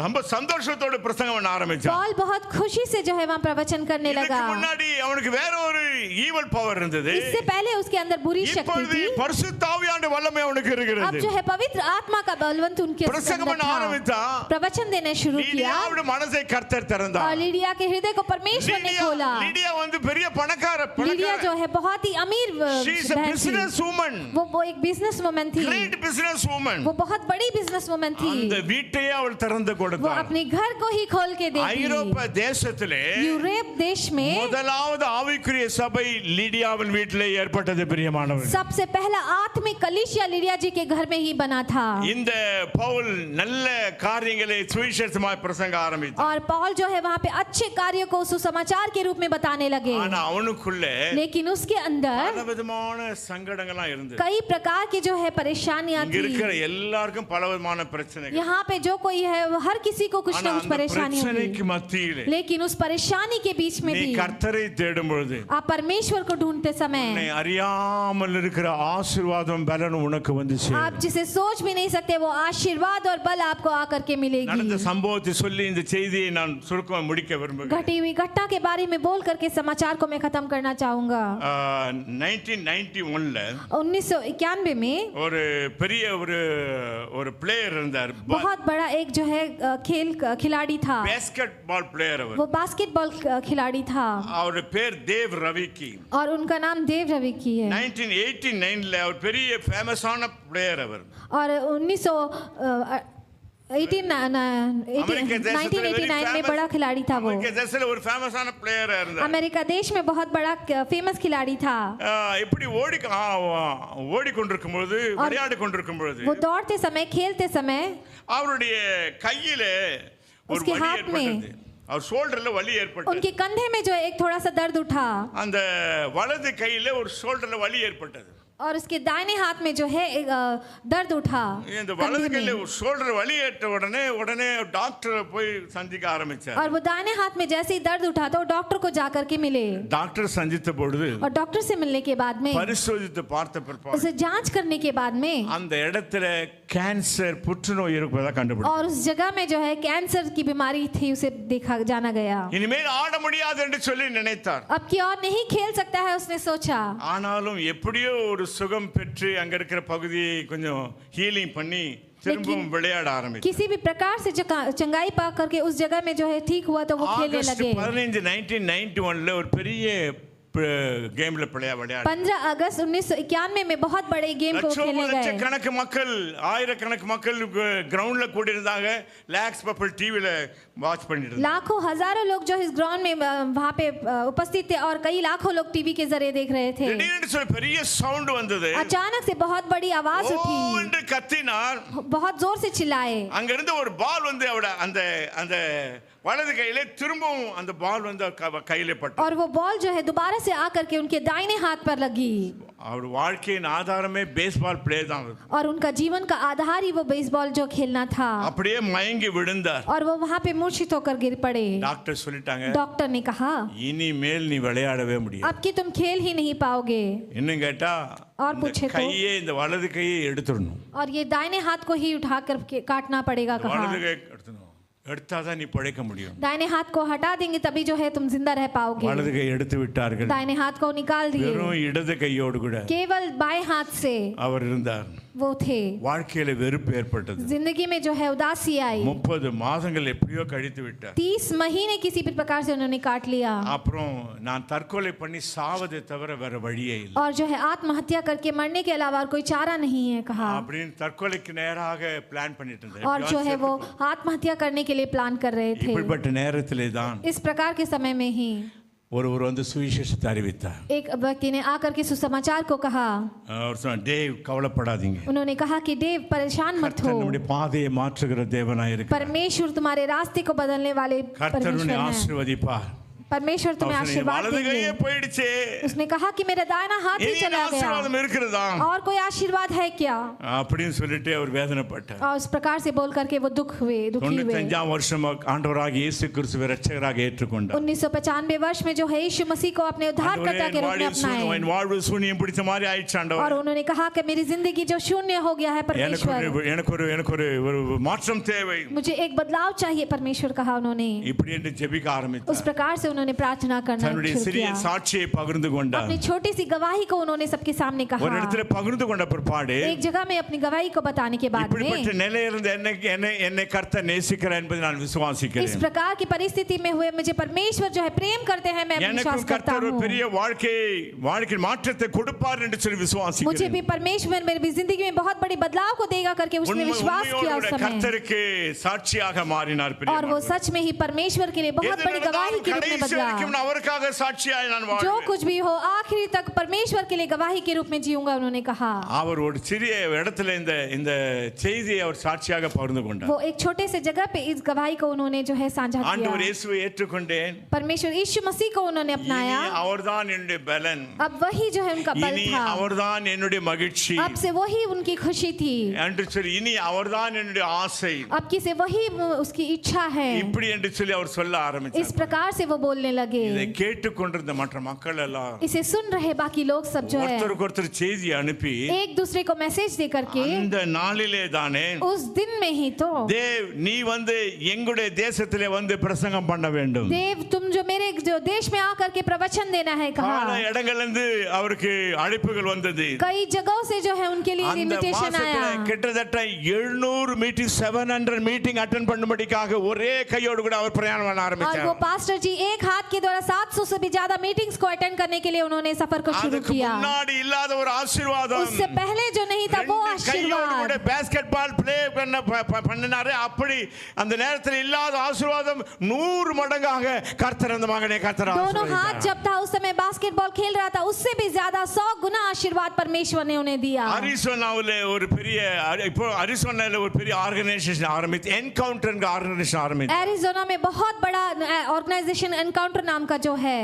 ரொம்ப சந்தோஷத்தோட பிரசங்கம் பண்ண ஆரம்பிச்சான். पौल बहुत खुशी से जो है वहाँ प्रवचन करने लगा. இதுக்கு முன்னாடி அவனுக்கு வேற ஒரு ஈவல் பவர் இருந்தது. इससे पहले उसके अंदर बुरी शक्ति थी. பரிசுத்த ஆவியானவருடைய வல்லமை அவனுக்கு இருக்கிறது. अब जो है पवित्र आत्मा का बलवंत उनके பிரசங்கம் பண்ண अंदर ஆரம்பிச்சான். था. प्रवचन देने शुरू किया. லிடியாவுடைய மனதை கர்த்தர் திறந்தார். और लिडिया के हृदय को परमेश्वर ने खोला. லிடியா வந்து பெரிய பணக்கார. लिडिया जो है बहुत ही अमीर बहन थी. वो एक बिजनेस वुमन थी. Great business woman. वो बहुत बड़ी बिजनेस वुमन थी. அந்த வீட்டையே அவள் திறந்து वो கொடுத்தாள். अपने घर को ही खोल के देती. ஐரோப்பா தேசத்திலே यूरोप देश में முதலாவது ஆவிக்குரிய சபை லிடியாவின் வீட்டிலே ஏற்பட்டது. பிரியமானவர்கள் सबसे पहला आत्मिक कलीसिया लिडिया जी के घर में ही बना था। இந்த பவுல் நல்ல காரியங்களை சுவிசேஷமாய் பிரசங்க ஆரம்பித்தார். और पौल जो है वहाँ पे अच्छे कार्यों को सुसमाचार के रूप में बताने लगे, ஆனா அவனுக்குள்ள लेकिन उसके अंदर பலவிதமான சங்கடங்களா இருந்தது. कई प्रकार की जो है परेशानियां இங்க थी। இருக்கிற எல்லாருக்கும் பலவிதமான பிரச்சனைகள். यहाँ पे जो कोई है वो हर किसी को कुछ ஆனா ना कुछ அந்த परेशानी होगी, பிரச்சனைக்கு மத்தியிலே लेकिन उस परेशानी के बीच में நீ भी கர்த்தரை தேடும் பொழுது आप परमेश्वर को ढूंढते समय உன்னை அறியாமல் இருக்கிற ஆசீர்வாதம் பலன் உனக்கு வந்து சேரும். आप जिसे सोच भी नहीं सकते वो आशीर्वाद और बल आपको आकर के நடந்த मिलेगी। சம்பவத்தை சொல்லி இந்த செய்தியை நான் சுருக்கமாக முடிக்க விரும்புகிறேன். घटी हुई घटना के बारे में बोल करके समाचार को मैं खत्म करना चाहूंगा। 1991ல 1991 में ஒரு பெரிய ஒரு பிளேயர் இருந்தார். बहुत बड़ा एक जो है खेल खिलाड़ी था, பேஸ்கெட் பால் பிளேயர் அவர். वो बास्केटबॉल खिलाड़ी था அவர் பேர் தேவ் ரவிக்கி. और उनका नाम देव रवि की है। 1989ல அவர் பெரிய ஃபேமஸான பிளேயர் அவர். और 1989 में बड़ा खिलाड़ी था वो। அமெரிக்க தேசத்துல ஒரு ஃபேமஸான பிளேயர் இருந்தார். अमेरिका देश में बहुत बड़ा फेमस खिलाड़ी था। இப்படி ஓடிக்கொண்டிருக்கும் பொழுது விளையாடி கொண்டிருக்கும் பொழுது वो दौड़ते समय खेलते समय அவருடைய கையிலே ஒரு उसके வலி हाथ में ஏற்பட்டது. அவர் ஷோல்டர்ல வலி ஏற்பட்டது. उनके कंधे में जो एक थोड़ा सा दर्द उठा அந்த வலது கையில ஒரு ஷோல்டர்ல வலி ஏற்பட்டது. और उसके दाहिने हाथ में जो है एक दर्द उठा। இந்த வலது கையில ஷோல்டர் வலி ஏற்ற உடனே டாக்டரை போய் சந்திக்க ஆரம்பிச்சார். और वो दाहिने हाथ में जैसे ही दर्द उठा तो डॉक्टर को जाकर के मिले। டாக்டர் சந்தித்த பொழுது और डॉक्टर से मिलने के बाद में பரிசோதித்து பார்த்த பிற்பாடு उसे जांच करने के बाद में அந்த இடத்துல கேன்சர் புற்றுநோய் இருப்பதா கண்டுபிடிச்சார். और उस जगह में जो है कैंसर की बीमारी थी, उसे देखा जाना गया। இனிமேல் ஆட முடியாது என்று சொல்லி நினைத்தார். अब की और नहीं खेल सकता है उसने सोचा। ஆனாலும் எப்படியோ ஒரு சுகம் பெற்று அங்க இருக்கிற பகுதியை கொஞ்சம் ஹீலிங் பண்ணி திரும்பவும் விளையாட ஆரம்பிச்சார். किसी भी प्रकार से चंगाई पा करके उस जगह में जो है ठीक हुआ तो वो खेलने ஆகஸ்ட் लगे। 15 1991ல ஒரு பெரிய கேம்ல விளையாட 15 अगस्त 1991 में बहुत बड़े गेम को खेलने गए। லட்சக்கணக்கு மக்கள் ஆயிரக்கணக்கு மக்கள் கிரவுண்ட்ல கூடி இருந்தாங்க. லாக்ஸ் பீப்பிள் டிவில வாட்ச் பண்ணிட்டு இருந்தாங்க. लाखों हजारों लोग जो इस ग्राउंड में वहां पे उपस्थित थे और कई लाखों लोग टीवी के जरिए देख रहे थे। திடீர்னு ஒரு பெரிய சவுண்ட் வந்தது. अचानक से बहुत बड़ी आवाज उठी, ஓ என்று கத்தினார். बहुत जोर से चिल्लाए। அங்க இருந்து ஒரு பால் வந்து அந்த வலது கையிலே திரும்பவும் அந்த பால் வந்து கையிலே பட்டது. और वो बॉल जो है दोबारा से आकर के उनके दाहिने हाथ पर लगी। அவர் வாழ்க்கையின் ஆதாரமே பேஸ்பால் பிளே தான். और उनका जीवन का आधार ही वो बेसबॉल जो खेलना था। அப்படியே மயங்கி விழுந்தார். और वो वहां पे मूर्छित होकर गिर पड़े। டாக்டர் சொல்லிட்டாங்க, डॉक्टर ने कहा இனிமேல் நீ விளையாடவே முடியாது. अब कि तुम खेल ही नहीं पाओगे। இன்னும் கேட்டா और पूछे तो கையே இந்த வலது கையை எடுத்துடணும். और ये दाहिने हाथ को ही उठाकर काटना पड़ेगा कहा। வலது கை எடுத்துடணும். எடுத்தாதான் நீ பிழைக்க முடியும். दाहिने हाथ को हटा देंगे तभी जो है तुम जिंदा रह पाओगे। வலது கை எடுத்து விட்டார்கள். दाहिने हाथ को निकाल दिए, வெறும் இடது கையோடு கூட केवल बाएं हाथ से அவர் இருந்தார். वो थे। வாழ்க்கையில வெறுப்பு ஏற்பட்டது. जिंदगी में जो है उदासी आई। 30 மாதங்கள் எப்படியோ கழித்து விட்டார். 30 महीने किसी भी प्रकार से उन्होंने काट लिया। அப்புறம் நான் தற்கொலை பண்ணி சாவதை தவிர வேற வழியே இல்லை. और जो है आत्महत्या करके मरने के अलावा और कोई चारा नहीं है कहा। அப்படின்னு தற்கொலைக்கு நேராக பிளான் பண்ணிட்டு இருந்தார். और जो है वो आत्महत्या करने के लिए प्लान कर रहे थे। இப்படிப்பட்ட நேரத்திலே தான் इस प्रकार के समय में ही ஒருவர் வந்து சுவிசேஷத்தை அறிவித்தார். एक व्यक्ति ने आकर के सुसमाचार को कहा। அவர் சொன்னார், டேவ் கவலைப்படாதீங்க, उन्होंने कहा कि देव परेशान मत கர்த்தர் हो, நம்முடைய பாதையை மாற்றுகிற தேவனாய் இருக்கிறார். परमेश्वर तुम्हारे रास्ते को बदलने वाले கர்த்தர் परमेश्वर உன்னை हैं। ஆசீர்வதிப்பார். परमेश्वर तुम्हें आशीर्वाद வலது கையே देंगे। போயிடுச்சு. उसने कहा कि मेरा दाहिना हाथ ही இனி चला ஆசீர்வாதம் गया இருக்கிறதா और कोई आशीर्वाद है क्या। அப்படின்னு சொல்லிட்டு அவர் வேதனைப்பட்டார். और उस प्रकार से बोल करके वो दुखी हुए। 95 வருஷம் ஆண்டவராக இயேசு கிறிஸ்துவை இரட்சகராக ஏற்றுக்கொண்டார். 1995 वर्ष में जो है यीशु मसीह को अपने उद्धारकर्ता के रूप में अपनाए। வாழ்வு சூனியம் பிடிச்ச மாதிரி ஆயிடுச்சு और ஆண்டவர். उन्होंने कहा कि मेरी जिंदगी जो शून्य हो गया है परमेश्वर, எனக்கு ஒரு மாற்றம் தேவை. मुझे एक बदलाव चाहिए परमेश्वर कहा उन्होंने। இப்படி என்று ஜெபிக்க उस ஆரம்பித்தார். प्रकार से उन्होंने प्रार्थना करना தன்னுடைய शुरू சிறிய किया। சாட்சியை பகிர்ந்து கொண்டார். अपनी छोटी सी गवाही को उन्होंने सबके सामने ஒரு कहा। இடத்துல பகிர்ந்து கொண்ட பிற்பாடு एक जगह में अपनी गवाही को बताने के बाद இப்படிப்பட்ட में நிலையிலிருந்து என்னை கர்த்தர் நேசிக்கிறார் என்பதை நான் इस விசுவாசிக்கிறேன். प्रकार की परिस्थिति में हुए मुझे परमेश्वर जो है प्रेम करते हैं, मैं विश्वास எனக்கும் करता கர்த்தர் ஒரு हूँ। பெரிய வாழ்க்கை மாற்றத்தை கொடுப்பார் என்று சொல்லி मुझे விசுவாசிக்கிறேன். भी परमेश्वर मेरी भी जिंदगी में बहुत बड़ी बदलाव को देगा करके उसने विश्वास किया उस समय। கர்த்தருக்கு சாட்சியாக மாறினார். और वो सच में ही परमेश्वर के लिए बहुत बड़ी गवाही के रूप में बदल கடைசி வரைக்கும் நான் அவருக்காக சாட்சியாய் நான் जो வாழ்வேன். कुछ भी हो आखिरी तक परमेश्वर के लिए गवाही के रूप में जीऊंगा उन्होंने कहा। அவர் ஒரு சிறிய இடத்துல இந்த செய்தியை அவர் சாட்சியாக பகிர்ந்து கொண்டார். वो एक छोटे से जगह पे इस गवाही को उन्होंने जो है साझा ஆண்டவர் किया। இயேசுவை ஏற்றுக்கொண்டேன். परमेश्वर यीशु मसीह को उन्होंने अपनाया। இனி அவர்தான் என்னுடைய பலன். अब वही जो है उनका बल இனி था। அவர்தான் என்னுடைய மகிழ்ச்சி. अब से वही उनकी खुशी थी। என்று சொல்லி இனி அவர்தான் என்னுடைய ஆசை. अब की से वही उसकी इच्छा है। இப்படி என்று சொல்லி அவர் சொல்ல इस ஆரம்பித்தார். प्रकार से वो बोलने लगे। இதை கேட்டுக்கொண்டிருந்த மற்ற மக்கள் எல்லாம் इसे सुन रहे बाकी लोग सब जो है ஒருத்தருக்கு ஒருத்தர் செய்தி அனுப்பி एक दूसरे को मैसेज दे करके அந்த நாளிலே தானே उस दिन में ही तो தேவ் நீ வந்து எங்களுடைய தேசத்திலே வந்து பிரசங்கம் பண்ண வேண்டும். देव तुम जो मेरे जो देश में आकर के प्रवचन देना है பல कहा। இடங்களிலிருந்து அவருக்கு அழைப்புகள் வந்தது. कई जगहों से जो है उनके लिए அந்த इनविटेशन மாசத்துல आया। கிட்டத்தட்ட 700 மீட்டிங் 700 மீட்டிங் அட்டெண்ட் பண்ணும்படிக்காக ஒரே கையோடு கூட அவர் பிரயாணம் பண்ண और वो ஆரம்பிச்சார். पास्टर जी एक हाथ के द्वारा 700 से भी ज्यादा मीटिंग्स को अटेंड करने के लिए उन्होंने सफर को शुरू அதுக்கு किया। முன்னாடி இல்லாத ஒரு ஆசீர்வாதம். उससे पहले जो नहीं था वो ரெண்டு கையோடு கூட आशीर्वाद। பாஸ்கெட் பால் ப்ளே பண்ணினாரு. அப்படி அந்த நேரத்தில் இல்லாத ஆசீர்வாதம் 100 மடங்காக கர்த்தர் அந்த மகனை கர்த்தர் दोनों हाथ ஆசீர்வதித்தார். जब था उस समय बास्केटबॉल खेल रहा था उससे भी ज्यादा 100 गुना आशीर्वाद परमेश्वर ने उन्हें दिया। அரிசோனாவில் ஒரு பெரிய இப்போ அரிசோனாவில் ஒரு பெரிய ஆர்கனைசேஷன் ஆரம்பித்து என்கவுண்டர் ஆர்கனைசேஷன் ஆரம்பித்து एरिज़ोना में बहुत बड़ा ऑर्गेनाइजेशन एनकाउंटर नाम का जो है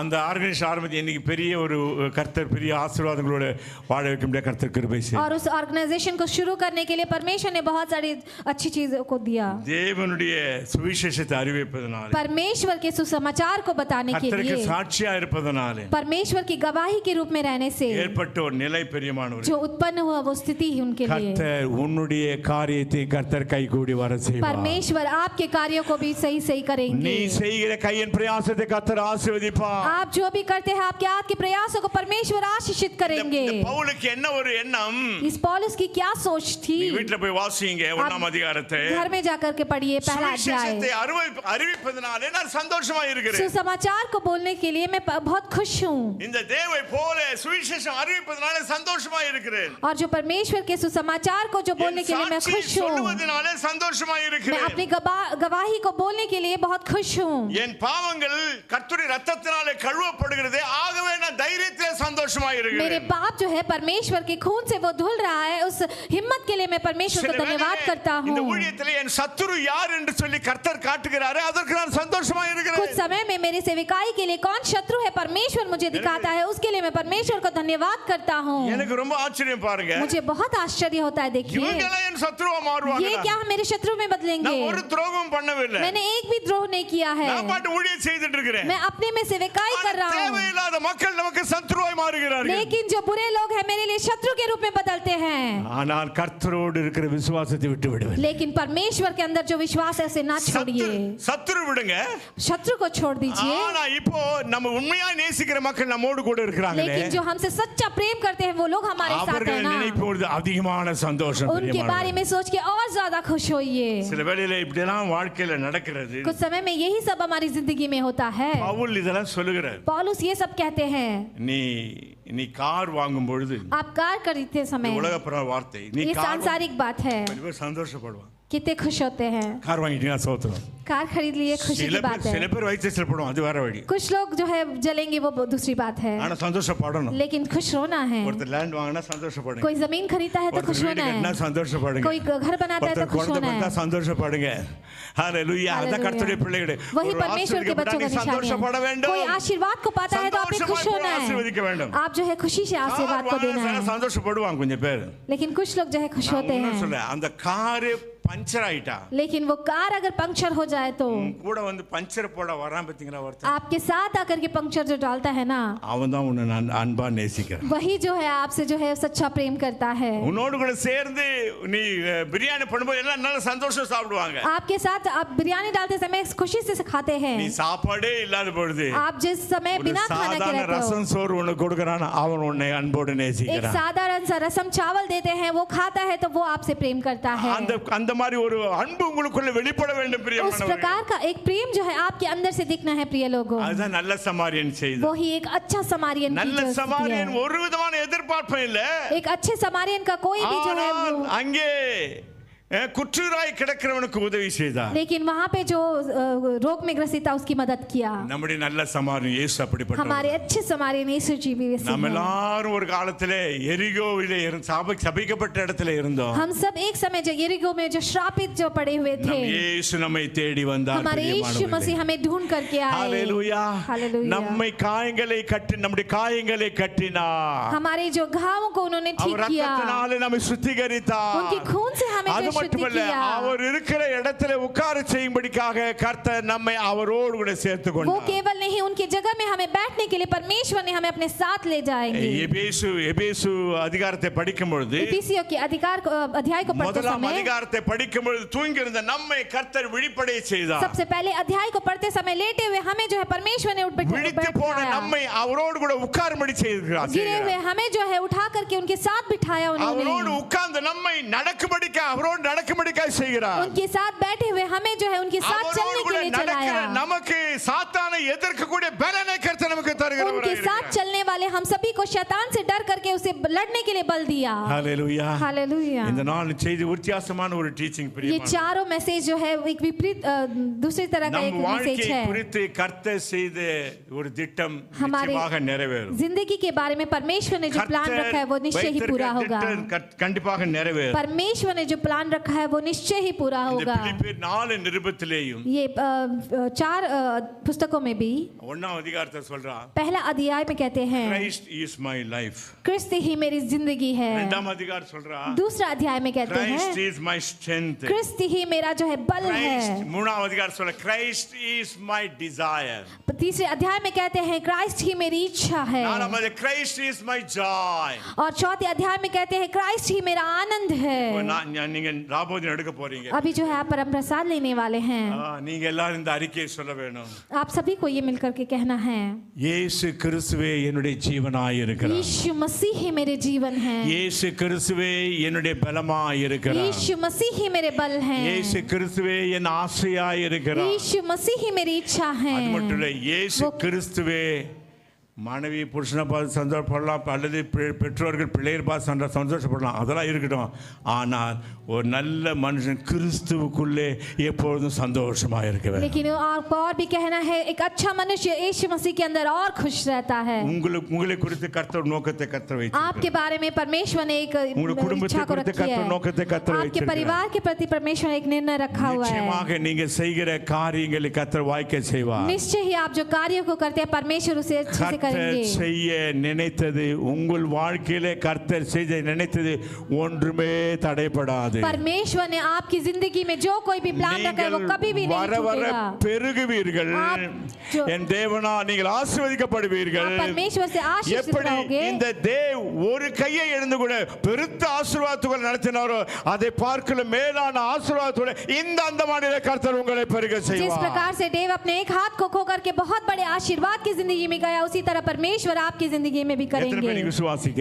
அந்த ஆர்கனைசேஷன் ஆரம்பித்து இன்னைக்கு பெரிய ஒரு கர்த்தர் பெரிய ஆசீர்வாதங்களோட வாழ வைக்க முடிய கர்த்தர் கிருபை செய்தார். और उस ऑर्गेनाइजेशन को शुरू करने के लिए परमेश्वर ने बहुत सारी अच्छी चीजों को दिया। தேவனுடைய சுவிசேஷத்தை அறிவிப்பதனால परमेश्वर के सुसमाचार को बताने के கர்த்தருக்கு लिए சாட்சியா இருப்பதனால परमेश्वर की गवाही के रूप में रहने से ஏற்பட்ட ஒரு நிலை பெரியமானவர். जो उत्पन्न हुआ वो स्थिति ही उनके लिए। கர்த்தர் உன்னுடைய காரியத்தை கர்த்தர் கைகூடி வர செய்வார். परमेश्वर आपके कार्यों को भी सही सही நீ करेंगे। செய்கிற கையின் பிரயாசத்தை கர்த்தர் ஆசீர்வதிப்பார். आप जो भी करते हैं आपके हाथ के प्रयासों को परमेश्वर आशीषित करेंगे। இந்த பவுலுக்கு என்ன ஒரு எண்ணம்? इस पौलुस की क्या सोच थी? நீ வீட்ல போய் வாசிங்க 1ஆம் அதிகாரத்தை. घर में जाकर के पढ़िए पहला சுவிசேஷத்தை अध्याय। அறிவிப்பதனாலே நான் சந்தோஷமா இருக்கிறேன். सुसमाचार को बोलने के लिए मैं बहुत खुश हूँ। இந்த தேவை போல சுவிசேஷம் அறிவிப்பதனாலே சந்தோஷமா இருக்கிறேன். और जो परमेश्वर के सुसमाचार को जो बोलने के लिए मैं சாட்சி खुश हूँ। சொல்லுவதனாலே சந்தோஷமா मैं இருக்கிறேன். अपनी गवाही को बोलने के लिए बहुत खुश हूँ। என் பாவங்கள் கர்த்தருடைய இரத்தத்தினாலே கழுவப்படுகிறது. ஆகவே நான் தைரியத்திலே சந்தோஷமா मेरे இருக்கிறேன். पाप जो है परमेश्वर के खून से वो धुल रहा है उस हिम्मत के लिए मैं परमेश्वर को धन्यवाद करता இந்த हूँ। ஊழியத்திலே என் சத்துரு யார் என்று சொல்லி கர்த்தர் காட்டுகிறாரே அதற்கு நான் சந்தோஷமா कुछ இருக்கிறேன். समय में मेरी सेविकाई के लिए कौन शत्रु है परमेश्वर मुझे दिखाता है उसके लिए मैं परमेश्वर को धन्यवाद करता हूँ। எனக்கு ரொம்ப ஆச்சரியம் பாருங்க. मुझे बहुत आश्चर्य होता है। देखिए இவங்களே என் சத்துருவா மாறுவாங்க. ये क्या मेरे शत्रु में बदलेंगे? நான் ஒரு துரோகம் பண்ணவில்லை. मैंने एक भी द्रोह नहीं किया है। நான் பாட்டு ஊழியம் செய்துட்டு இருக்கிறேன். मैं अपने में सेविकाई कर रहा हूँ। தேவையில்லாத மக்கள் நமக்கு சத்துருவாய் மாறுகிறார்கள். लेकिन जो बुरे लोग हैं मेरे लिए शत्रु के रूप में बदलते हैं। ஆனால் கர்த்தரோடு இருக்கிற விசுவாசத்தை விட்டு விடுவேன். लेकिन परमेश्वर के अंदर जो विश्वास है उसे ना छोड़िए। சத்துரு விடுங்க. शत्रु को छोड़ दीजिए। ஆனா இப்போ நம்ம உண்மையா நேசிக்கிற மக்கள் நம்மோடு கூட இருக்கிறாங்களே. लेकिन जो हमसे सच्चा प्रेम करते हैं वो लोग हमारे साथ அவர்களை हैं ना। நினைப்பொழுது அதிகமான சந்தோஷம் उनके बारे में सोच के और ज्यादा खुश होइए। சில வேளையில இப்படிலாம் வாழ்க்கையில நடக்கிறது. कुछ समय में यही सब हमारी जिंदगी में होता है। பவுல் இதெல்லாம் சொல்லுகிறார். पौलुस ये सब कहते हैं। நீ கார் வாங்கும் பொழுது आप कार खरीदते समय உலகப்புற வார்த்தை நீ ये கார் सांसारिक बात है। சந்தோஷப்படுவான். कितने खुश होते हैं। கார் வாங்கிட்டீங்கன்னா சோத்திரம். कार खरीद लिए खुशी की बात சில है। பேர் வயிற்று சிலப்படும் அது வேற வழி. कुछ लोग जो है जलेंगे वो दूसरी बात है। ஆனா சந்தோஷப்படணும். लेकिन खुश होना है। ஒருத்தர் லேண்ட் வாங்கினா சந்தோஷப்படுங்க. कोई जमीन खरीदता है तो खुश ஒருத்தர் வீடு होना கட்டினா है। சந்தோஷப்படுங்க. कोई घर बनाता है तो ஒருத்தர் खुश குழந்தை होना பிறந்தா है। சந்தோஷப்படுங்க. ஹalleluya. அத हालेलुया। கர்த்தருடைய பிள்ளைகளே. वही ஒரு परमेश्वर के बच्चों का निशानी சந்தோஷப்பட है। வேண்டும். कोई आशीर्वाद को पाता है तो आपने खुश होना ஆசீர்வதிக்க है। வேண்டும். आप जो है खुशी से आशीर्वाद को देना है। சந்தோஷப்படுவாங்க கொஞ்சம் பேர். लेकिन कुछ लोग जो है खुश होते हैं। சொல்ல அந்த கார் பஞ்சர் ஆயிட்டா लेकिन वो कार अगर पंक्चर हो जाए तो கூட வந்து பஞ்சர் போட வரான் பாத்தீங்களா ஒருத்தன். आपके साथ आकर के पंक्चर जो डालता है ना அவன் தான் உன்னை அன்பா நேசிக்கிறான். वही जो है आपसे जो है सच्चा प्रेम करता है। உன்னோடு கூட சேர்ந்து நீ பிரியாணி பண்ணும்போது எல்லாம் நல்ல சந்தோஷம் சாப்பிடுவாங்க. आपके साथ आप बिरयानी डालते समय खुशी से खाते हैं। நீ சாப்பாடே இல்லாத பொழுது आप जिस समय बिना खाना के சாதாரண रहते हो ரசம் சோறு உனக்கு கொடுக்கறான் அவன் உன்னை அன்போடு एक நேசிக்கிறான். साधारण सा रसम चावल देते हैं वो खाता है तो वो आपसे प्रेम करता है। அந்த மாதிரி ஒரு அன்பு உங்களுக்குள்ள வெளிப்பட வேண்டும் उस பிரியமானவர்களே. प्रकार का एक प्रेम जो है आपके अंदर से दिखना है प्रिय लोगों। அதுதான் நல்ல சமாரியன் செய்து. वो ही एक अच्छा समारियन की நல்ல जो स्थिति சமாரியன் है। ஒரு விதமான எதிர்பார்ப்பும் இல்ல. एक अच्छे समारियन का कोई भी जो है ஆனால் वो அங்கே குற்றராய் கிடக்கிறவனுக்கு உதவி செய்தார். लेकिन वहाँ पे जो रोग में ग्रसित था उसकी मदद किया. நம்முடைய நல்ல சமாரியன் இயேசு அப்படிப்பட்டவர். हमारे अच्छे समारियन यीशु जी भी वैसे நம்ம हैं. எல்லாரும் ஒரு காலத்திலே எரிகோவிலே சபிக்கப்பட்ட இடத்துல இருந்தோம். हम सब एक समय जो यरीहो में जो श्रापित जो पड़े हुए थे, இயேசு நம்மை தேடி வந்தார். हमारे यीशु मसीह हमें ढूंढ करके आए. हालेलुया. हालेलुया. நம்மை காயங்களை கட்டி நம்முடைய காயங்களை கட்டினார். हमारे जो घावों को उन्होंने ठीक அவர் किया, ரத்தத்தினாலே நம்மை சுத்திகரித்தார். उनके खून से हमें அது जो शुद्धि மட்டுமல்ல, किया, அவர் இருக்கிற இடத்துல உட்கார செய்யும்படிக்காக கர்த்தர் நம்மை அவரோடு கூட சேர்த்து वो கொண்டார். केवल नहीं उनकी जगह में हमें बैठने के लिए परमेश्वर ने हमें अपने साथ ले जाएंगे. எபேசு அதிகாரத்தை படிக்கும் பொழுது, इफिसियों के अध्याय को पढ़ते முதலாம் समय, அதிகாரத்தை படிக்கும் பொழுது தூங்கி இருந்த நம்மை கர்த்தர் விழிப்படைய செய்தார். सबसे पहले अध्याय को पढ़ते समय लेटे हुए हमें जो है परमेश्वर ने விழித்து போன நம்மை அவரோடு கூட உட்காரும்படி செய்கிறார். गिरे हुए हमें जो है उठा करके उनके साथ बिठाया அவரோடு उन्होंने. உட்கார்ந்து நம்மை நடக்கும்படிக்கு அவரோடு நடக்கும்படிக்கு செய்கிறார். उनके साथ बैठे हुए हमें जो है उनके साथ चलने के लिए चलाया. நமக்கு சாத்தானை எதிர்க்கக்கூடிய பலனை கர்த்தர் நமக்கு தருகிறார். उनके साथ चलने वाले हम सभी को शैतान से डर करके उसे लड़ने के लिए बल दिया. हालेलुया. हालेलुया. இந்த நாள் செய்தி வித்தியாசமான ஒரு டீச்சிங் ये பிரியமான. चारों मैसेज जो है एक विपरीत दूसरी तरह का एक நம் मैसेज வாழ்க்கையை है. குறித்து கர்த்தர் செய்த ஒரு திட்டம் हमारे நிச்சயமாக நிறைவேறும். जिंदगी के बारे में परमेश्वर ने जो प्लान रखा है वो निश्चय ही पूरा होगा. கண்டிப்பாக நிறைவேறும். परमेश्वर ने जो प्लान रखा है वो निश्चय ही पूरा இந்த होगा. பிலிப்பியர் 4 நிருபத்திலேயும் ये 4 पुस्तकों में भी 1ஆம் அதிகாரத்தை சொல்றா, पहला अध्याय में कहते हैं Christ is my life. क्रिस्त ही मेरी जिंदगी है. 2ஆம் அதிகாரம் சொல்றா, दूसरा अध्याय में कहते Christ हैं is my strength. क्रिस्त ही मेरा जो है बल Christ, है. 3ஆம் அதிகாரம் சொல்றா, Christ is my desire. तीसरे अध्याय में कहते हैं क्राइस्ट ही मेरी इच्छा है. 4ஆம் அதிகாரம் Christ is my joy. और चौथे अध्याय में कहते हैं क्राइस्ट ही मेरा आनंद है. நீங்க ராபோஜன் எடுக்க போறீங்க. अभी जो है आप परम प्रसाद लेने वाले हैं. நீங்க எல்லாரும் இந்த அறிக்கையை சொல்ல வேணும். आप सभी को ये मिलकर के कहना है, இயேசு கிறிஸ்துவே என்னுடைய ஜீவனாய் இருக்கிறார். यीशु मसीह ही मेरे जीवन है. இயேசு கிறிஸ்துவே என்னுடைய பலமாய் இருக்கிறார். यीशु मसीह ही मेरे बल है. இயேசு கிறிஸ்துவே என் ஆசையாய் இருக்கிறார். यीशु मसीह ही मेरी इच्छा है. அது மட்டும் இல்ல, இயேசு கிறிஸ்துவே மனைவி புருஷனை பார்த்து சந்தோஷப்படலாம், அல்லது பெற்றோர்கள் பிள்ளையர் பார்த்து சந்தோஷப்படலாம், அதெல்லாம் இருக்கட்டும். ஆனால் ஒரு நல்ல மனுஷன் கிறிஸ்துவுக்குள்ளே எப்பொழுதும் சந்தோஷமா இருக்க வேண்டும். लेकिन आपको और भी कहना है, एक अच्छा मनुष्य यीशु मसीह के अंदर और खुश रहता है. உங்களை குறித்து கர்த்தர் நோக்கத்தை கர்த்தர் வைத்திருக்கிறார். आपके बारे में परमेश्वर ने एक உங்களுடைய குடும்பத்தை इच्छा को குறித்து रखी है. கர்த்தர் நோக்கத்தை கர்த்தர் आपके வைத்திருக்கிறார். परिवार के प्रति परमेश्वर ने एक निर्णय रखा हुआ है. நிச்சயமாக நீங்க செய்கிற காரியங்களை கர்த்தர் வாய்க்க செய்வார். निश्चय ही आप जो कार्यों को करते हैं परमेश्वर उसे अच्छे से கர்த்தர் செய்ய நினைத்தது, உங்கள் வாழ்க்கையிலே கர்த்தர் செய்ய நினைத்தது ஒன்றுமே தடைபடாது. परमेश्वर ने आपकी जिंदगी में जो कोई भी प्लान रखा है वो कभी भी नहीं टूटेगा. பெருகுவீர்கள். என் தேவனா நீங்கள் ஆசீர்வதிக்கப்படுவீர்கள். आप परमेश्वर से आशीष पाओगे. இந்த தேவ் ஒரு கையை எழுந்து கூட பெருத்த ஆசீர்வாதத்துகளை நடத்தினாரோ அதை பார்க்கல மேலான ஆசீர்வாதத்தோட இந்த அந்தமானிலே கர்த்தர் உங்களை பெருக செய்வார். जिस प्रकार से देव अपने एक हाथ को खो करके बहुत बड़े आशीर्वाद की जिंदगी में गया, उसी तरह परमेश्वर आपकी जिंदगी में भी करेंगे.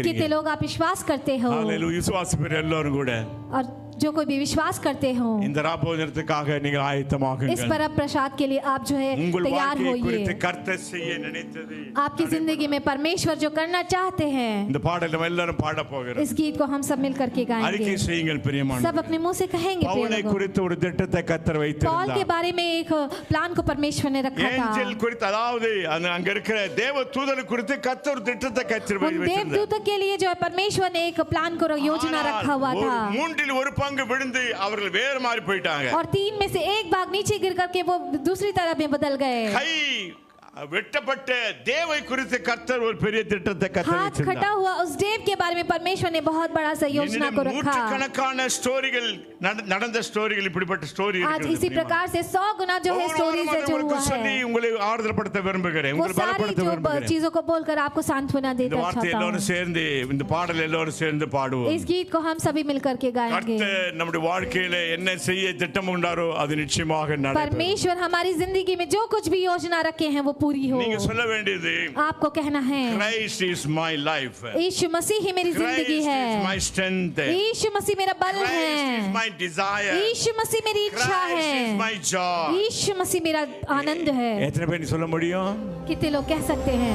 कितने लोग आप विश्वास करते हो? हालेलुया. விசுவாசிக்கிற எல்லாரும் கூட और जो कोई भी विश्वास करते हो, இந்த ராபோஜனத்துக்காக நீங்கள் ஆயத்தமாகுங்கள். इस परम प्रसाद के लिए आप जो है तैयार होइए. கர்த்தர் செய்ய நினைத்தது आपकी जिंदगी में परमेश्वर जो करना चाहते हैं, இந்த பாடலை நம்ம எல்லாரும் பாட போகிறோம். इस गीत को हम सब मिलकर के गाएंगे. அறிக்கை செய்யுங்கள் பிரியமானவர்களே. सब अपने मुंह से कहेंगे. பவுலை குறித்து ஒரு திட்டத்தை கர்த்தர் पौल வைத்திருந்தார். के बारे में एक प्लान को परमेश्वर ने रखा था. ஏஞ்சல் குறித்து, அதாவது அங்க இருக்கிற தேவ தூதர் குறித்து கர்த்தர் ஒரு திட்டத்தை கர்த்தர் उन வைத்திருந்தார். देवदूतों के लिए जो है परमेश्वर ने एक प्लान को योजना रखा हुआ था. மூன்றில் ஒரு பங்கு விழுந்து அவர்கள் வேறு மாறி போயிட்டாங்க. और 3 में से एक भाग नीचे गिर करके वो दूसरी तरफ में बदल गए. கை வெட்டப்பட்ட தேவை குறித்து கர்த்தர் ஒரு பெரிய திட்டத்தை கர்த்தர் हाथ வச்சிருந்தார். कटा हुआ उस देव के बारे में परमेश्वर ने बहुत बड़ा सा योजना को रखा. நூற்றுக்கணக்கான ஸ்டோரிகள் நடந்த ஸ்டோரிகள், இப்படிப்பட்ட ஸ்டோரி आज इसी प्रकार से 100 गुना जो है स्टोरीज है जो हुआ சொல்லி है. உங்களை ஆறுதல்படுத்த விரும்புகிறேன், वो உங்களை सारी பலப்படுத்த जो விரும்புகிறேன். चीजों को बोलकर आपको सांत्वना இந்த देना வார்த்தை चाहता எல்லாரும் हूं. சேர்ந்து இந்த பாடல் எல்லாரும் சேர்ந்து பாடுவோம். इस गीत को हम सभी मिलकर के गाएंगे. கர்த்தர் நம்முடைய வாழ்க்கையில என்ன செய்ய திட்டம் கொண்டாரோ அது நிச்சயமாக நடக்கும். परमेश्वर हमारी जिंदगी में जो कुछ भी योजना रखे हैं वो पूरी हो. நீங்க சொல்ல வேண்டியது, आपको कहना है, Christ is my life. यीशु मसीह ही मेरी जिंदगी Christ है. is my strength. यीशु मसीह मेरा बल Christ is है. my desire. यीशु मसीह मेरी इच्छा Christ is है. my joy. यीशु मसीह मेरा आनंद है. எத்தனை பேர் சொல்ல முடியும்? कितने लोग कह सकते हैं?